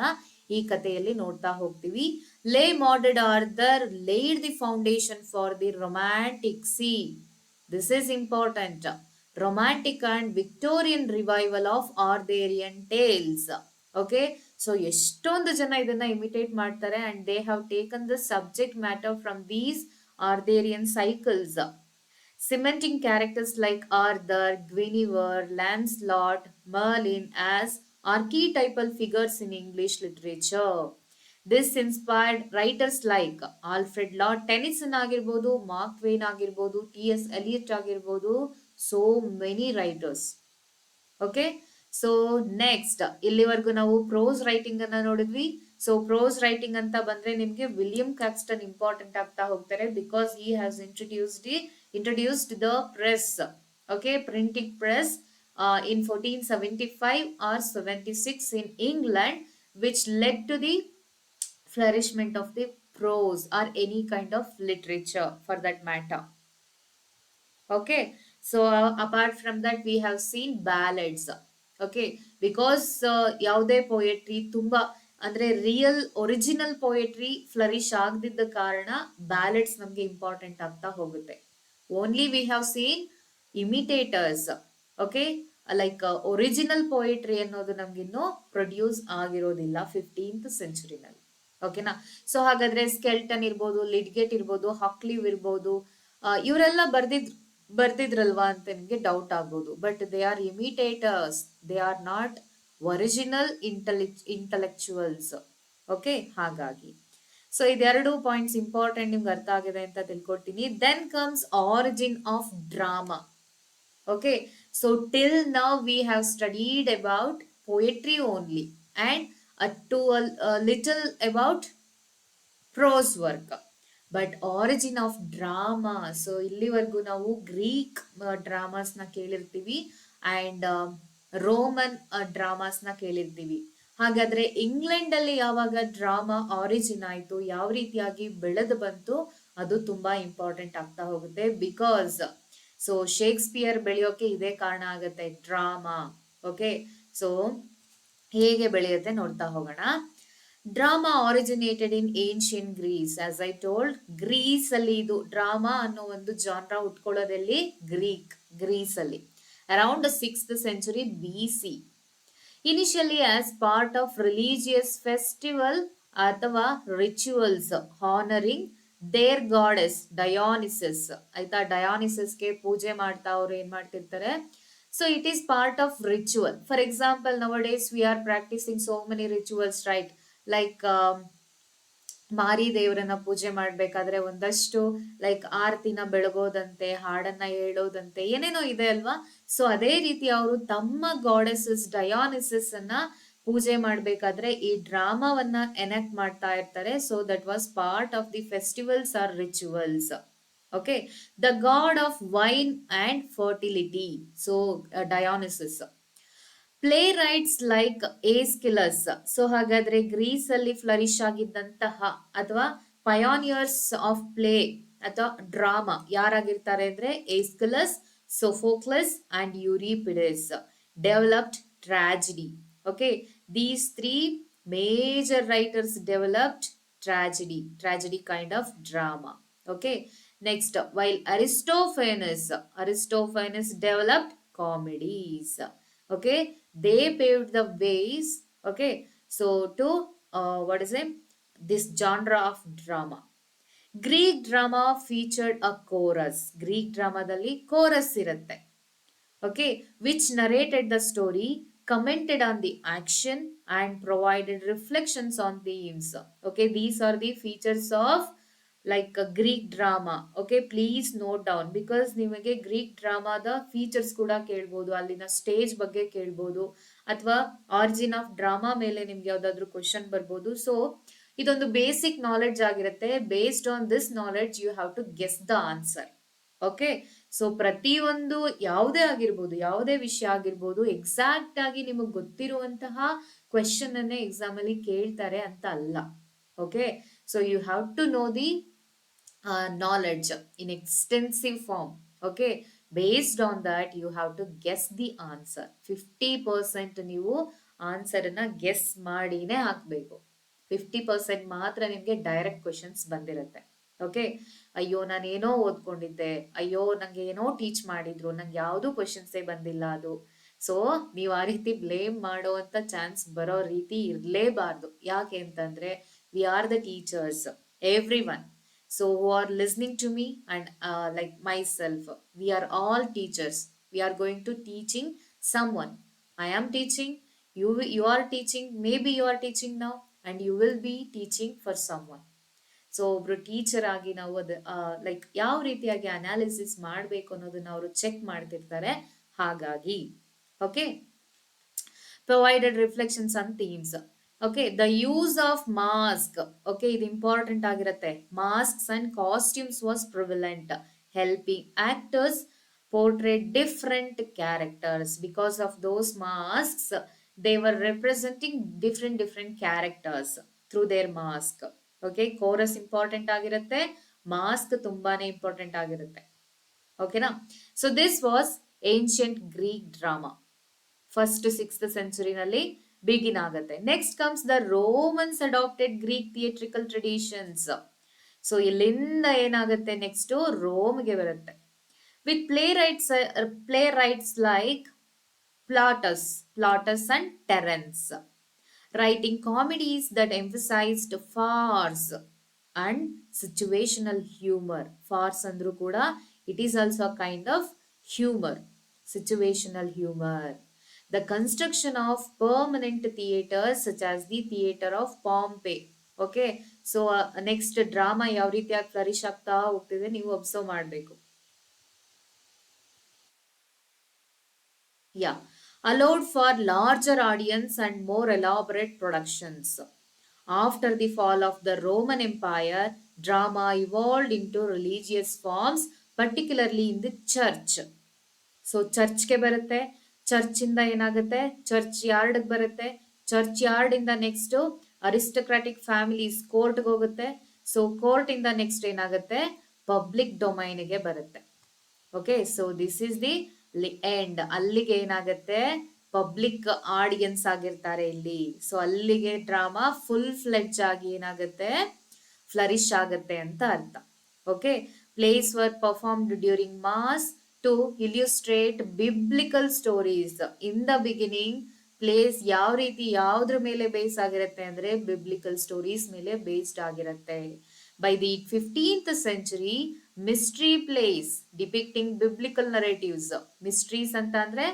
ಈ ಕಥೆಯಲ್ಲಿ ನೋಡ್ತಾ ಹೋಗ್ತೀವಿ. Le Morte d' Arthur laid the foundation for the romantic. See, this is important. Romantic and Victorian revival of Arthurian tales. Okay, so ಎಷ್ಟೊಂದು ಜನ ಇದನ್ನ ಇಮಿಟೇಟ್ ಮಾಡ್ತಾರೆ and they have taken the subject matter from these Arthurian cycles, cementing characters like Arthur, Guinevere, Lancelot, Merlin as archetypal figures in English literature. This inspired writers like Alfred Lord Tennyson ಆಗಿರ್ಬೋದು, mark ಟ್ವೇನ್ ಆಗಿರ್ಬೋದು, TS. Elliott ಆಗಿರ್ಬೋದು, so many writers. Okay, so next ಇಲ್ಲಿವರೆಗೂ ನಾವು pros writing ಅನ್ನ ನೋಡಿದ್ವಿ. So prose writing ಅಂತ ಬಂದ್ರೆ ನಿಮ್ಗೆ ವಿಲಿಯಂ ಕ್ಯಾಕ್ಸ್ಟನ್ ಇಂಪಾರ್ಟೆಂಟ್ ಆಗ್ತಾ ಹೋಗ್ತಾರೆ, because he has introduced the press, okay, printing press in 1475 or 76 in England, which led to the flourishment of the prose or any kind of literature for that matter. Okay, so apart from that we have seen ballads. Okay, because ಯಾವುದೇ poetry ತುಂಬಾ ಅಂದ್ರೆ real original poetry flourish ಆಗದಿದ್ದ ಕಾರಣ ballads ನಮ್ಗೆ important ಆಗ್ತಾ ಹೋಗುತ್ತೆ. Only we have seen imitators. Okay, like original poetry ಅನ್ನೋದು ನಮ್ಗಿನ್ನೂ ಪ್ರೊಡ್ಯೂಸ್ ಆಗಿರೋದಿಲ್ಲ 15th ಸೆಂಚುರಿನಲ್ಲಿ. ಓಕೆನಾ, ಸೊ ಹಾಗಾದ್ರೆ ಸ್ಕೆಲ್ಟನ್ ಇರ್ಬೋದು, ಲಿಡ್ಗೆಟ್ ಇರ್ಬೋದು, ಹಾಕ್ಲಿವ್ ಇರ್ಬೋದು, ಇವರೆಲ್ಲ ಬರ್ದಿದ್ರಲ್ವಾ ಅಂತ ನಿಮ್ಗೆ ಡೌಟ್ ಆಗ್ಬೋದು. But they are imitators, they are not original intellectuals. Okay, ಹಾಗಾಗಿ ಸೊ ಇದೆರಡು ಪಾಯಿಂಟ್ಸ್ ಇಂಪಾರ್ಟೆಂಟ್ ನಿಮ್ಗೆ ಅರ್ಥ ಆಗಿದೆ ಅಂತ ತಿಳ್ಕೊಳ್ತೀನಿ. Then comes origin of drama. Okay, so till now we have studied about poetry only and to little about prose work. But origin of drama, so ಇಲ್ಲಿವರೆಗೂ ನಾವು Greek ಡ್ರಾಮಾಸ್ನ ಕೇಳಿರ್ತೀವಿ ಅಂಡ್ ರೋಮನ್ ಡ್ರಾಮಾಸ್ನ ಕೇಳಿರ್ತೀವಿ. ಹಾಗಾದ್ರೆ ಇಂಗ್ಲೆಂಡ್ ಅಲ್ಲಿ ಯಾವಾಗ ಡ್ರಾಮಾ ಆರಿಜಿನ್ ಆಯ್ತು, ಯಾವ ರೀತಿಯಾಗಿ ಬೆಳೆದು ಬಂತು, ಅದು ತುಂಬಾ ಇಂಪಾರ್ಟೆಂಟ್ ಆಗ್ತಾ ಹೋಗುತ್ತೆ. ಬಿಕಾಸ್ ಸೊ ಶೇಕ್ಸ್ಪಿಯರ್ ಬೆಳೆಯೋಕೆ ಇದೇ ಕಾರಣ ಆಗುತ್ತೆ, ಡ್ರಾಮಾ. ಓಕೆ, ಸೊ ಹೇಗೆ ಬೆಳೆಯುತ್ತೆ ನೋಡ್ತಾ ಹೋಗೋಣ. Drama originated in ancient Greece. As I told, Greece ಅಲ್ಲಿ ಇದು ಡ್ರಾಮಾ ಅನ್ನೋ ಒಂದು ಜಾನ್ರಾ ಉಟ್ಕೊಳ್ಳೋದಲ್ಲಿ ಗ್ರೀಸ್ ಅಲ್ಲಿ around 6th century BC. Initially as part of religious festival ಅಥವಾ rituals honouring their goddess Dionysus. ಆಯ್ತಾ, ಡಯಾನಿಸಸ್ಗೆ ಪೂಜೆ ಮಾಡ್ತಾ ಅವ್ರು ಏನ್ ಮಾಡ್ತಿರ್ತಾರೆ. So it is part of ritual. For example, nowadays we are practising so many rituals, right? Like Mari ದೇವರನ್ನ ಪೂಜೆ ಮಾಡ್ಬೇಕಾದ್ರೆ ಒಂದಷ್ಟು ಲೈಕ್ ಆರತಿನ ಬೆಳಗೋದಂತೆ, ಹಾಡನ್ನ ಹೇಳೋದಂತೆ, ಏನೇನೋ ಇದೆ ಅಲ್ವಾ. ಸೊ ಅದೇ ರೀತಿ ಅವರು ತಮ್ಮ ಗಾಡೆಸಸ್ ಡಯಾನಿಸಸ್ ಅನ್ನ ಪೂಜೆ ಮಾಡ್ಬೇಕಾದ್ರೆ ಈ ಡ್ರಾಮಾವನ್ನ ಎನೆಕ್ಟ್ ಮಾಡ್ತಾ ಇರ್ತಾರೆ. So that was part of the festivals or rituals. Okay, the god of wine and fertility, so Dionysus. Playwrights like Aeschylus. So ಹಾಗಾದ್ರೆ ಗ್ರೀಸ್ ಅಲ್ಲಿ ಫ್ಲರಿಶ್ ಆಗಿದ್ದಂತಹ ಅಥವಾ ಪಯೋನಿಯರ್ಸ್ ಆಫ್ ಪ್ಲೇ ಅಥವಾ ಡ್ರಾಮಾ ಯಾರಾಗಿರ್ತಾರೆ ಅಂದ್ರೆ Aeschylus, Sophocles and Euripides developed tragedy. Okay, these 3 major writers developed tragedy kind of drama. Okay, next, while Aristophanes developed comedies. Okay, they paved the ways, okay, so to what is it, this genre of drama. Greek drama featured a chorus. Greek ಡ್ರಾಮಾದಲ್ಲಿ chorus ಇರುತ್ತೆ. Okay, which narrated the story, commented on the action, and provided reflections on themes. Okay, these are the features of like a Greek drama. Okay, please note down because ನಿಮಗೆ Greek ಡ್ರಾಮಾದ features ಕೂಡ ಕೇಳ್ಬೋದು, ಅಲ್ಲಿನ stage ಬಗ್ಗೆ ಕೇಳ್ಬೋದು, ಅಥವಾ origin of drama ಮೇಲೆ ನಿಮ್ಗೆ ಯಾವ್ದಾದ್ರು ಕ್ವಶನ್ ಬರ್ಬೋದು. ಸೊ ಇದೊಂದು ಬೇಸಿಕ್ ನಾಲೆಡ್ಜ್ ಆಗಿರುತ್ತೆ. Based on this knowledge you have to guess the answer. Okay, so ಪ್ರತಿಯೊಂದು ಯಾವುದೇ ಆಗಿರ್ಬೋದು, ಯಾವುದೇ ವಿಷಯ ಆಗಿರ್ಬೋದು, ಎಕ್ಸಾಕ್ಟ್ ಆಗಿ ನಿಮಗೆ ಗೊತ್ತಿರುವಂತಹ ಕ್ವೆಶನ್ ಅನ್ನೇ ಎಕ್ಸಾಮ್ ಅಲ್ಲಿ ಕೇಳ್ತಾರೆ ಅಂತ ಅಲ್ಲ. Okay, so you have to know the knowledge in extensive form. Okay, based on that you have to guess the answer. 50% ನೀವು ಆನ್ಸರ್ ಅನ್ನ ಗೆಸ್ ಮಾಡಿನೇ ಹಾಕ್ಬೇಕು. 50% ಮಾತ್ರ ನಿಮ್ಗೆ ಡೈರೆಕ್ಟ್ ಕ್ವೆಶನ್ಸ್ ಬಂದಿರುತ್ತೆ. ಓಕೆ, ಅಯ್ಯೋ ನಾನು ಏನೋ ಓದ್ಕೊಂಡಿದ್ದೆ, ಅಯ್ಯೋ ನಂಗೆ ಏನೋ ಟೀಚ್ ಮಾಡಿದ್ರು, ನಂಗೆ ಯಾವ್ದು ಕ್ವೆಶನ್ಸೇ ಬಂದಿಲ್ಲ ಅದು. ಸೊ ನೀವು ಆ ರೀತಿ ಬ್ಲೇಮ್ ಮಾಡುವಂತ ಚಾನ್ಸ್ ಬರೋ ರೀತಿ ಇರ್ಲೇಬಾರ್ದು. ಯಾಕೆ ಅಂತಂದ್ರೆ we are the teachers, every one. So who are listening to me and like myself, we are all teachers. We are going to teaching someone. I am teaching, you are teaching, maybe you are teaching now and you will be teaching for someone. So ಒಬ್ರು teacher ಆಗಿ ನಾವು ಅದು like ಯಾವ ರೀತಿಯಾಗಿ analysis ಮಾಡಬೇಕು ಅನ್ನೋದನ್ನ ಅವರು check ಮಾಡ್ತಿರ್ತಾರೆ. ಹಾಗಾಗಿ okay, provided reflections on themes. Okay, the use of mask. Okay, ಇದು ಇಂಪಾರ್ಟೆಂಟ್ ಆಗಿರುತ್ತೆ. Masks and costumes was ಪ್ರಿವಿಲೆಂಟ್, helping actors portray different characters. Because of those masks, they were representing different characters through their mask. Okay, chorus important ಆಗಿರುತ್ತೆ, mask ತುಂಬಾನೇ important ಆಗಿರುತ್ತೆ. ಓಕೆನಾ? So this was ancient Greek drama. First 6th century ನಲ್ಲಿ begin ಆಗುತ್ತೆ. Next comes the Romans adapted Greek theatrical traditions. So ಇಲ್ಲಿಂದ ಏನಾಗುತ್ತೆ, next ರೋಮ್ಗೆ ಬರುತ್ತೆ. With playwrights like Plautus and Terence, writing comedies that emphasized farce and situational humor. Farce andru kuda, it is also a kind of humor, situational humor. The construction of permanent theaters such as the theater of Pompeii. Okay, so next drama ಯಾವ ರೀತಿಯಾಗಿ flourish ಆಗ್ತಾ ಹೋಗ್ತಿದೆ ನೀವು observe ಮಾಡಬೇಕು. Yeah, allowed for larger audience and more elaborate productions. After the fall of the Roman Empire, drama evolved into religious forms, particularly in the church. So ಚರ್ಚ್ಗೆ ಬರುತ್ತೆ, ಚರ್ಚಿಂದ ಏನಾಗುತ್ತೆ, church ಯಾರ್ಡ್ಗೆ ಬರುತ್ತೆ, ಚರ್ಚ್ ಯಾರ್ಡ್ ಇಂದ next aristocratic families ಕೋರ್ಟ್ಗೆ ಹೋಗುತ್ತೆ. So court ಇಂದ next ಏನಾಗುತ್ತೆ, public ಡೊಮೈನ್ಗೆ ಬರುತ್ತೆ. Okay, so this is the end. ಅಲ್ಲಿಗೆ ಏನಾಗುತ್ತೆ, ಪಬ್ಲಿಕ್ ಆಡಿಯನ್ಸ್ ಆಗಿರ್ತಾರೆ ಇಲ್ಲಿ. ಸೊ ಅಲ್ಲಿಗೆ ಡ್ರಾಮಾ ಫುಲ್ ಫ್ಲೆಡ್ಜ್ ಆಗಿ ಏನಾಗುತ್ತೆ, ಫ್ಲರಿಶ್ ಆಗುತ್ತೆ ಅಂತ ಅರ್ಥ. Okay, plays were performed during mass to illustrate biblical stories. In the beginning plays ಯಾವ ರೀತಿ ಯಾವ್ದ್ರ ಮೇಲೆ ಬೇಸ್ ಆಗಿರುತ್ತೆ ಅಂದ್ರೆ ಬಿಬ್ಲಿಕಲ್ ಸ್ಟೋರೀಸ್ ಮೇಲೆ ಬೇಸ್ಡ್ ಆಗಿರುತ್ತೆ. By the 15th century, mystery plays depicting biblical narratives. Mysteries ಅಂತ ಅಂದ್ರೆ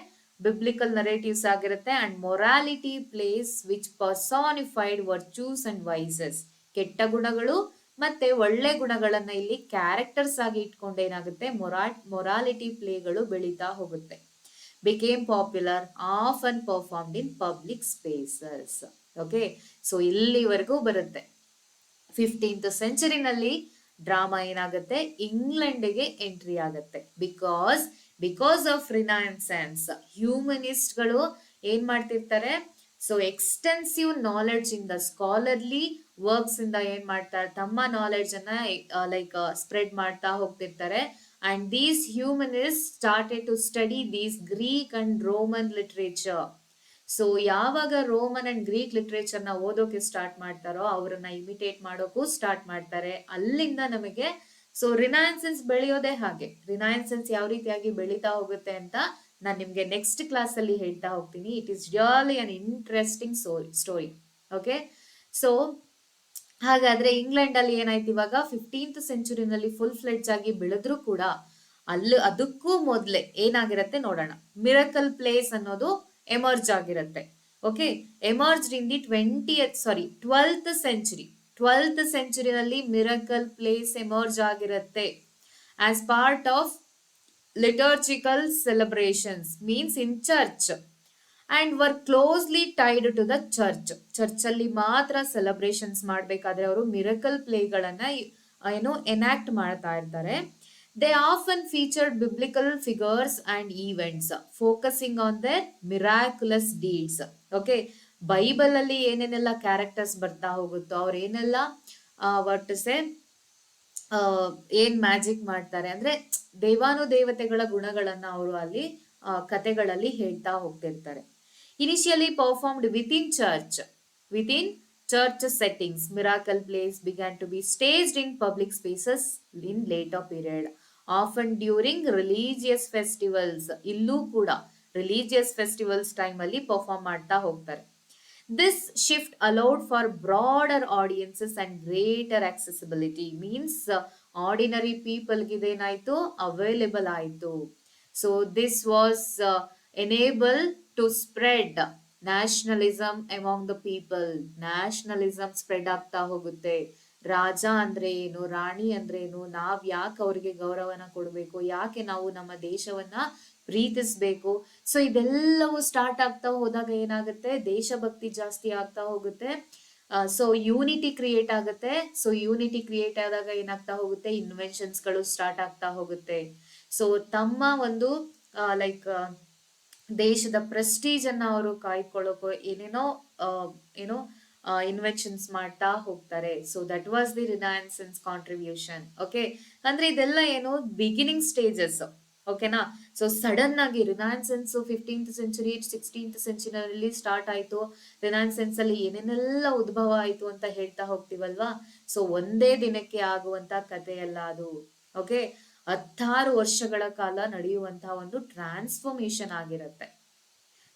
biblical narratives ಆಗಿರುತ್ತೆ. And morality plays which personified virtues and vices. ಕೆಟ್ಟ ಗುಣಗಳು ಮತ್ತೆ ಒಳ್ಳೆ ಗುಣಗಳನ್ನ ಇಲ್ಲಿ ಕ್ಯಾರೆಕ್ಟರ್ಸ್ ಆಗಿ ಇಟ್ಕೊಂಡು ಏನಾಗುತ್ತೆ, ಮೊರಾಲಿಟಿ ಪ್ಲೇಗಳು ಬೆಳೀತಾ ಹೋಗುತ್ತೆ. Became popular, often performed in public spaces. Okay, so ಇಲ್ಲಿವರೆಗೂ ಬರುತ್ತೆ. 15th ಸೆಂಚುರಿನಲ್ಲಿ ಡ್ರಾಮಾ ಏನಾಗುತ್ತೆ, ಇಂಗ್ಲೆಂಡ್ಗೆ ಎಂಟ್ರಿ ಆಗುತ್ತೆ. ಬಿಕಾಸ್ ಆಫ್ ರಿನೈಸೆನ್ಸ್, ಹ್ಯೂಮನಿಸ್ಟ್ಗಳು ಏನ್ ಮಾಡ್ತಿರ್ತಾರೆ, ಸೊ ಎಕ್ಸ್ಟೆನ್ಸಿವ್ ನಾಲೆಡ್ಜ್ ಇಂದ, ಸ್ಕಾಲರ್ಲಿ ವರ್ಕ್ಸ್ ಇಂದ ಏನ್ ಮಾಡ್ತಾರೆ, ತಮ್ಮ ನಾಲೆಡ್ಜ್ ಅನ್ನ ಲೈಕ್ ಸ್ಪ್ರೆಡ್ ಮಾಡ್ತಾ ಹೋಗ್ತಿರ್ತಾರೆ. And these humanist started to study these Greek and Roman literature. So ಯಾವಾಗ ರೋಮನ್ ಅಂಡ್ ಗ್ರೀಕ್ ಲಿಟ್ರೇಚರ್ ನ ಓದೋಕೆ ಸ್ಟಾರ್ಟ್ ಮಾಡ್ತಾರೋ ಅವರನ್ನ ಇಮಿಟೇಟ್ ಮಾಡೋಕ್ಕೂ ಸ್ಟಾರ್ಟ್ ಮಾಡ್ತಾರೆ. ಅಲ್ಲಿಂದ ನಮಗೆ ಸೊ ರಿನೈಸೆನ್ಸ್ ಬೆಳೆಯೋದೇ ಹಾಗೆ. ರಿನೈಸೆನ್ಸ್ ಯಾವ ರೀತಿಯಾಗಿ ಬೆಳೀತಾ ಹೋಗುತ್ತೆ ಅಂತ ನಾನು ನಿಮ್ಗೆ ನೆಕ್ಸ್ಟ್ ಕ್ಲಾಸ್ ಅಲ್ಲಿ ಹೇಳ್ತಾ ಹೋಗ್ತೀನಿ. It is really an interesting story. Okay, so ಹಾಗಾದ್ರೆ ಇಂಗ್ಲೆಂಡ್ ಅಲ್ಲಿ ಏನಾಯ್ತು ಇವಾಗ 15th ಸೆಂಚುರಿನಲ್ಲಿ ಫುಲ್ ಫ್ಲೆಡ್ಜ್ ಆಗಿ ಬೆಳೆದ್ರು ಕೂಡ ಅದಕ್ಕೂ ಮೊದ್ಲೆ ಏನಾಗಿರತ್ತೆ ನೋಡೋಣ. ಮಿರಕಲ್ ಪ್ಲೇಸ್ ಅನ್ನೋದು ಎಮರ್ಜ್ ಆಗಿರತ್ತೆ. Okay, emerge in the 12th century. 12th ಸೆಂಚುರಿನಲ್ಲಿ ಮಿರಕಲ್ ಪ್ಲೇಸ್ ಎಮರ್ಜ್ ಆಗಿರತ್ತೆ as part of liturgical celebrations, means in church, and were closely tied to the church. Church ಅಲ್ಲಿ ಮಾತ್ರ ಸೆಲೆಬ್ರೇಷನ್ಸ್ ಮಾಡಬೇಕಾದ್ರೆ ಅವರು ಮಿರಕಲ್ ಪ್ಲೇಗಳನ್ನ ಏನು enact ಮಾಡ್ತಾ ಇರ್ತಾರೆ. They often featured biblical figures and events focusing on there miraculous deeds. Okay, Bible ಅಲ್ಲಿ ಏನೇನೆಲ್ಲ characters ಬರ್ತಾ ಹೋಗುತ್ತೋ ಅವ್ರು ಏನೆಲ್ಲ ವಾಟ್ ಸೇ ಏನ್ ಮ್ಯಾಜಿಕ್ ಮಾಡ್ತಾರೆ ಅಂದ್ರೆ ದೇವಾನುದೇವತೆಗಳ ಗುಣಗಳನ್ನ ಅವರು ಅಲ್ಲಿ ಕತೆಗಳಲ್ಲಿ ಹೇಳ್ತಾ ಹೋಗ್ತಿರ್ತಾರೆ. Initially performed within church settings, miracle plays began to be staged in public spaces in later period, often during religious festivals. ಇಲ್ಲೂ ಕೂಡ ರಿಲಿಜಿಯಸ್ ಫೆಸ್ಟಿವಲ್ಸ್ ಟೈಮ್ ಅಲ್ಲಿ ಪರ್ಫಾರ್ಮ್ ಮಾಡ್ತಾ ಹೋಗ್ತಾರೆ. This shift allowed for broader audiences and greater accessibility, means ordinary people gidenaito available ಆಯ್ತು. So this was enabled to spread nationalism among the people. Nationalism spread ಆಗ್ತಾ ಹೋಗುತ್ತೆ. ರಾಜ ಅಂದ್ರೆ ಏನು, ರಾಣಿ ಅಂದ್ರೆ ಏನು, ನಾವ್ ಯಾಕೆ ಅವ್ರಿಗೆ ಗೌರವನ ಕೊಡ್ಬೇಕು, ಯಾಕೆ ನಾವು ನಮ್ಮ ದೇಶವನ್ನ ಪ್ರೀತಿಸ್ಬೇಕು. ಸೊ ಇದೆಲ್ಲವೂ ಸ್ಟಾರ್ಟ್ ಆಗ್ತಾ ಹೋದಾಗ ಏನಾಗುತ್ತೆ, ದೇಶಭಕ್ತಿ ಜಾಸ್ತಿ ಆಗ್ತಾ ಹೋಗುತ್ತೆ. ಸೊ ಯೂನಿಟಿ ಕ್ರಿಯೇಟ್ ಆಗುತ್ತೆ. ಸೊ ಯೂನಿಟಿ ಕ್ರಿಯೇಟ್ ಆದಾಗ ಏನಾಗ್ತಾ ಹೋಗುತ್ತೆ, ಇನ್ವೆನ್ಷನ್ಸ್ ಗಳು ಸ್ಟಾರ್ಟ್ ಆಗ್ತಾ ಹೋಗುತ್ತೆ. ಸೊ ತಮ್ಮ ಒಂದು ಲೈಕ್ ದೇಶದ ಪ್ರೆಸ್ಟೀಜ್ ಅನ್ನ ಅವರು ಕಾಯ್ಕೊಳ್ಳೋಕೋ ಏನೇನೋ ಏನೋ ಇನ್ವೆನ್ಷನ್ಸ್ ಮಾಡ್ತಾ ಹೋಗ್ತಾರೆ. So that was the Renaissance contribution. Okay, ಅಂದ್ರೆ ಇದೆಲ್ಲ ಏನು ಬಿಗಿನಿಂಗ್ ಸ್ಟೇಜಸ್. ಓಕೆನಾ. ಸೊ ಸಡನ್ ಆಗಿ ರಿನೈಸೆನ್ಸ್ 15th ಸೆಂಚುರಿ 16th ಸೆಂಚುರಿನಲ್ಲಿ ಸ್ಟಾರ್ಟ್ ಆಯ್ತು. ರಿನೈಸೆನ್ಸ್ ಅಲ್ಲಿ ಏನೇನೆಲ್ಲ ಉದ್ಭವ ಆಯ್ತು ಅಂತ ಹೇಳ್ತಾ ಹೋಗ್ತೀವಲ್ವಾ. ಸೊ ಒಂದೇ ದಿನಕ್ಕೆ ಆಗುವಂತ ಕಥೆಯಲ್ಲ ಅದು. ಓಕೆ, 16 ವರ್ಷಗಳ ಕಾಲ ನಡೆಯುವಂತಹ ಒಂದು ಟ್ರಾನ್ಸ್ಫಾರ್ಮೇಶನ್ ಆಗಿರುತ್ತೆ.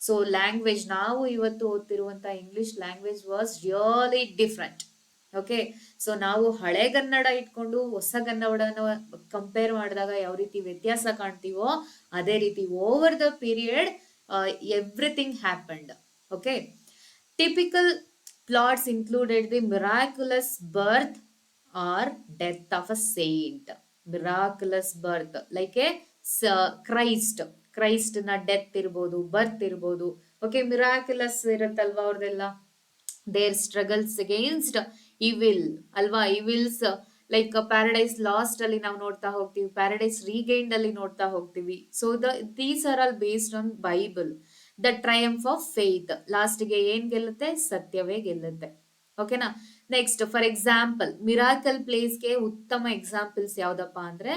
ಸೊ ಲ್ಯಾಂಗ್ವೇಜ್, ನಾವು ಇವತ್ತು ಓದ್ತಿರುವಂತಹ English language was really different. Okay, so ನಾವು ಹಳೆಗನ್ನಡ ಇಟ್ಕೊಂಡು ಹೊಸಗನ್ನಡನ ಕಂಪೇರ್ ಮಾಡಿದಾಗ ಯಾವ ರೀತಿ ವ್ಯತ್ಯಾಸ ಕಾಣ್ತೀವೋ ಅದೇ ರೀತಿ over the period everything happened. Okay, typical plots included the miraculous birth or death of a saint. Miraculous birth like a Christ ನ ಡೆತ್ ಇರ್ಬೋದು, ಬರ್ತ್ ಇರ್ಬೋದು. ಓಕೆ, ಮಿರಾಕ್ಯುಲಸ್ ಇರುತ್ತಲ್ವಾ ಅವ್ರದೆಲ್ಲ, ದೇರ್ ಸ್ಟ್ರಗಲ್ಸ್ ಅಗೇನ್ಸ್ಟ್ ಇವಿಲ್ ಅಲ್ವಾ. ಇವಿಲ್ಸ್ ಲೈಕ್ ಪ್ಯಾರಡೈಸ್ ಲಾಸ್ಟ್ ಅಲ್ಲಿ ನಾವು ನೋಡ್ತಾ ಹೋಗ್ತೀವಿ, ಪ್ಯಾರಡೈಸ್ ರೀಗೈನ್ಡ್ ಅಲ್ಲಿ ನೋಡ್ತಾ ಹೋಗ್ತೀವಿ. So these are all based on Bible. The triumph of faith, ಲಾಸ್ಟ್ಗೆ ಏನ್ ಗೆಲ್ಲುತ್ತೆ, ಸತ್ಯವೇ ಗೆಲ್ಲುತ್ತೆ. ಓಕೆನಾ. ನೆಕ್ಸ್ಟ್, ಫಾರ್ ಎಕ್ಸಾಂಪಲ್ ಮಿರಾಕಲ್ ಪ್ಲೇಸ್ಗೆ ಉತ್ತಮ ಎಕ್ಸಾಂಪಲ್ಸ್ ಯಾವ್ದಪ್ಪ ಅಂದ್ರೆ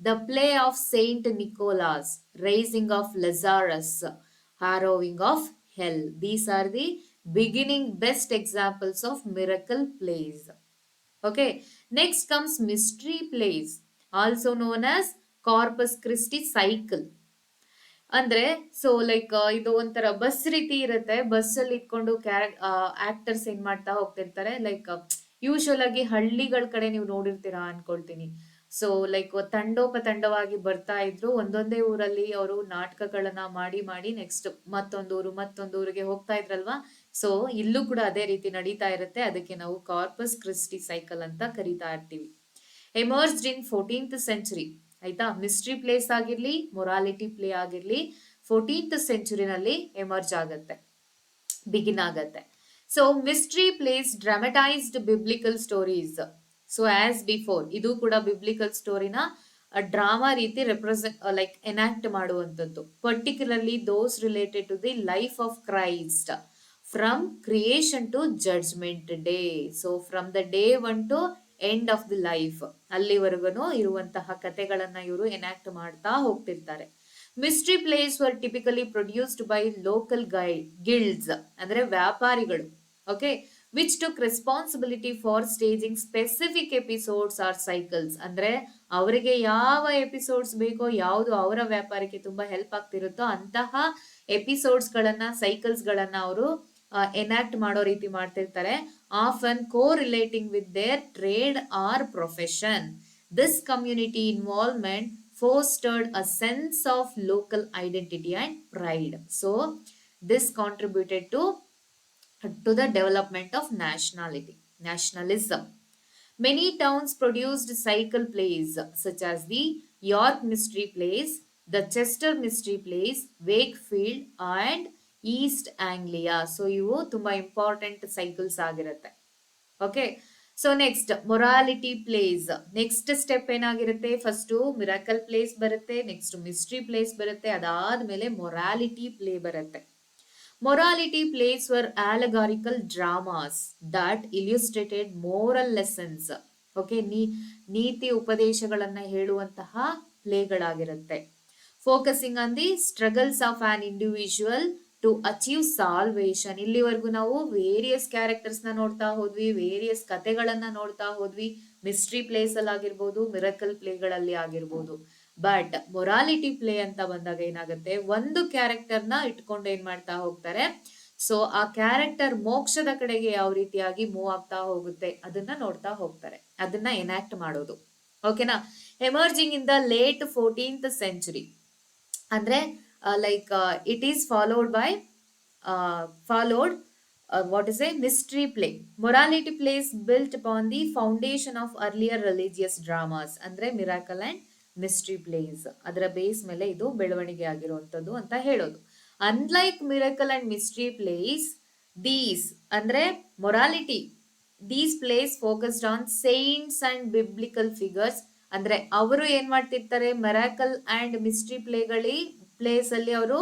the play of Saint Nicholas, raising of Lazarus, harrowing of hell. These are the beginning best examples of miracle plays. Okay, next comes mystery plays, also known as Corpus Christi cycle. ಅಂದ್ರೆ so like ಇದು ಒಂಥರ bus ರೀತಿ ಇರುತ್ತೆ. Bus ಅಲ್ಲಿ ಇಟ್ಕೊಂಡು actors ಏನ್ ಮಾಡ್ತಾ ಹೋಗ್ತಿರ್ತಾರೆ, ಲೈಕ್ ಯೂಶುವಲ್ ಆಗಿ ಹಳ್ಳಿಗಳ ಕಡೆ ನೀವು ನೋಡಿರ್ತೀರಾ ಅನ್ಕೊಳ್ತೀನಿ. ಸೊ ಲೈಕ್ ತಂಡೋಪತಂಡವಾಗಿ ಬರ್ತಾ ಇದ್ರು, ಒಂದೊಂದೇ ಊರಲ್ಲಿ ಅವರು ನಾಟಕಗಳನ್ನ ಮಾಡಿ ನೆಕ್ಸ್ಟ್ ಮತ್ತೊಂದು ಊರಿಗೆ ಹೋಗ್ತಾ ಇದ್ರಲ್ವಾ. ಸೊ ಇಲ್ಲೂ ಕೂಡ ಅದೇ ರೀತಿ ನಡೀತಾ ಇರುತ್ತೆ. ಅದಕ್ಕೆ ನಾವು ಕಾರ್ಪಸ್ ಕ್ರಿಸ್ಟಿ ಸೈಕಲ್ ಅಂತ ಕರಿತಾ ಇರ್ತೀವಿ. Emerged in 14th century. ಆಯ್ತಾ, ಮಿಸ್ಟ್ರಿ ಪ್ಲೇಸ್ ಆಗಿರ್ಲಿ, ಮೊರಾಲಿಟಿ ಪ್ಲೇ ಆಗಿರ್ಲಿ 14th ಸೆಂಚುರಿನಲ್ಲಿ ಎಮರ್ಜ್ ಆಗತ್ತೆ, ಬಿಗಿನ್ ಆಗತ್ತೆ. So mystery plays dramatised biblical stories. So as before, ಇದು ಕೂಡ ಬಿಬ್ಲಿಕಲ್ ಸ್ಟೋರಿನ ಡ್ರಾಮಾ ರೀತಿ ರೆಪ್ರೆಸೆಂಟ್ ಲೈಕ್ ಎನಾಕ್ಟ್ ಮಾಡುವಂಥದ್ದು. Particularly those related to the life of Christ from creation to judgement day. So from the day 1 to end of the life, ಅಲ್ಲಿವರೆಗೂ ಇರುವಂತಹ ಕಥೆಗಳನ್ನ ಇವರು enact ಮಾಡ್ತಾ ಹೋಗ್ತಿರ್ತಾರೆ. Mystery plays were typically produced by local guilds, ಅಂದ್ರೆ ವ್ಯಾಪಾರಿಗಳು. Okay, which took responsibility for staging specific episodes or cycles. ಅಂದ್ರೆ ಅವರಿಗೆ ಯಾವ ಎಪಿಸೋಡ್ಸ್ ಬೇಕೋ, ಯಾವುದು ಅವರ ವ್ಯಾಪಾರಕ್ಕೆ ತುಂಬಾ ಹೆಲ್ಪ್ ಆಗ್ತಿರುತ್ತೋ ಅಂತಹ ಎಪಿಸೋಡ್ಸ್ ಗಳನ್ನ, ಸೈಕಲ್ಸ್ ಗಳನ್ನ ಅವರು ಎನಾಕ್ಟ್ ಮಾಡೋ ರೀತಿ ಮಾಡ್ತಿರ್ತಾರೆ, often correlating with their trade or profession. This community involvement fostered a sense of local identity and pride. So this contributed to the development of nationalism. Many towns produced cycle plays such as the York Mystery Plays, the Chester Mystery Plays, Wakefield and East Anglia. So ಇವು ತುಂಬಾ important cycles ಆಗಿರುತ್ತೆ. Okay, so next morality place. Next step ಏನಾಗಿರುತ್ತೆ, first miracle place ಬರುತ್ತೆ, next mystery place ಬರುತ್ತೆ, ಅದಾದ್ಮೇಲೆ morality play ಬರುತ್ತೆ. Morality plays were allegorical dramas that illustrated moral lessons. Okay, ನೀತಿ ಉಪದೇಶಗಳನ್ನ ಹೇಳುವಂತಹ ಪ್ಲೇಗಳಾಗಿರುತ್ತೆ. Focusing on the struggles of an individual to achieve salvation. ಇಲ್ಲಿವರೆಗೂ ನಾವು ವೇರಿಯಸ್ ಕ್ಯಾರೆಕ್ಟರ್ಸ್ ನ ನೋಡ್ತಾ ಹೋದ್ವಿ, ವೇರಿಯಸ್ ಕಥೆಗಳನ್ನ ನೋಡ್ತಾ ಹೋದ್ವಿ, ಮಿಸ್ಟ್ರಿ ಪ್ಲೇಸ್ ಅಲ್ಲಿ ಆಗಿರ್ಬೋದು, ಮಿರಕಲ್ ಪ್ಲೇಗಳಲ್ಲಿ ಆಗಿರ್ಬೋದು. ಬಟ್ ಮೊರಾಲಿಟಿ ಪ್ಲೇ ಅಂತ ಬಂದಾಗ ಏನಾಗುತ್ತೆ, ಒಂದು ಕ್ಯಾರೆಕ್ಟರ್ ನ ಇಟ್ಕೊಂಡು ಏನ್ ಮಾಡ್ತಾ ಹೋಗ್ತಾರೆ, ಸೊ ಆ ಕ್ಯಾರೆಕ್ಟರ್ ಮೋಕ್ಷದ ಕಡೆಗೆ ಯಾವ ರೀತಿಯಾಗಿ ಮೂವ್ ಆಗ್ತಾ ಹೋಗುತ್ತೆ ಅದನ್ನ ನೋಡ್ತಾ ಹೋಗ್ತಾರೆ, ಅದನ್ನ ಎನಾಕ್ಟ್ ಮಾಡೋದು. ಓಕೆನಾ. Emerging in the late 14th century ಅಂದ್ರೆ like it is followed what is a mystery play. Morality plays built upon the foundation of earlier religious dramas. ಅಂದ್ರೆ ಮಿರಾಕಲ್ ಅಂಡ್ ಮಿಸ್ಟ್ರಿ ಪ್ಲೇಸ್ ಅದರ ಬೇಸ್ ಮೇಲೆ ಇದು ಬೆಳವಣಿಗೆ ಆಗಿರುವಂತದ್ದು ಅಂತ ಹೇಳೋದು. Unlike miracle and mystery plays, these ಅಂದ್ರೆ morality, these plays focused on saints and biblical figures. ಅಂದ್ರೆ ಅವರು ಏನ್ ಮಾಡ್ತಿರ್ತಾರೆ, ಮಿರಾಕಲ್ ಅಂಡ್ ಮಿಸ್ಟ್ರಿ ಪ್ಲೇಸ್ ಅಲ್ಲಿ ಅವರು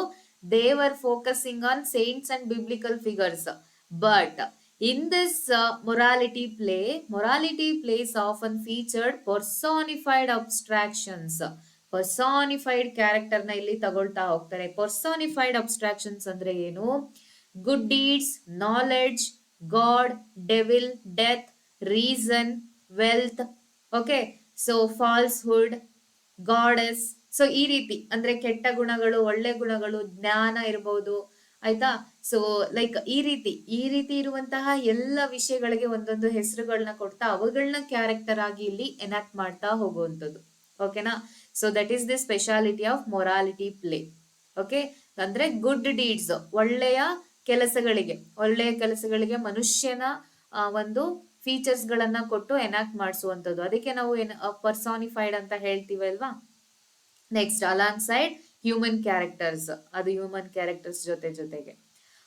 ದೇವರ್ focusing on saints and biblical figures. But in this morality plays often featured personified abstractions. personified character ನ ಇಲ್ಲಿ ತಗೊಳ್ತಾ ಹೋಗ್ತಾರೆ. personified abstractions ಅಂದ್ರೆ ಏನು, good deeds, knowledge, God, devil, death, reason, wealth. Okay, so falsehood, goddess. So ಈ ರೀತಿ ಅಂದ್ರೆ ಕೆಟ್ಟ ಗುಣಗಳು, ಒಳ್ಳೆ ಗುಣಗಳು, ಜ್ಞಾನ ಇರಬಹುದು, ಆಯ್ತಾ. ಸೊ ಲೈಕ್ ಈ ರೀತಿ ಇರುವಂತಹ ಎಲ್ಲ ವಿಷಯಗಳಿಗೆ ಒಂದೊಂದು ಹೆಸರುಗಳನ್ನ ಕೊಡ್ತಾ ಅವುಗಳನ್ನ ಕ್ಯಾರೆಕ್ಟರ್ ಆಗಿ ಇಲ್ಲಿ ಎನಾಕ್ಟ್ ಮಾಡ್ತಾ ಹೋಗುವಂಥದ್ದು. ಓಕೆನಾ. So that is the speciality of morality play. Okay, ಅಂದ್ರೆ ಗುಡ್ ಡೀಡ್ಸ್, ಒಳ್ಳೆಯ ಕೆಲಸಗಳಿಗೆ ಮನುಷ್ಯನ ಒಂದು ಫೀಚರ್ಸ್ ಗಳನ್ನ ಕೊಟ್ಟು ಎನಾಕ್ಟ್ ಮಾಡಿಸುವಂಥದ್ದು. ಅದಕ್ಕೆ ನಾವು ಪರ್ಸಾನಿಫೈಡ್ ಅಂತ ಹೇಳ್ತೀವಿ ಅಲ್ವಾ. Next along side human characters, ಅದು ಹ್ಯೂಮನ್ ಕ್ಯಾರೆಕ್ಟರ್ಸ್ ಜೊತೆಗೆ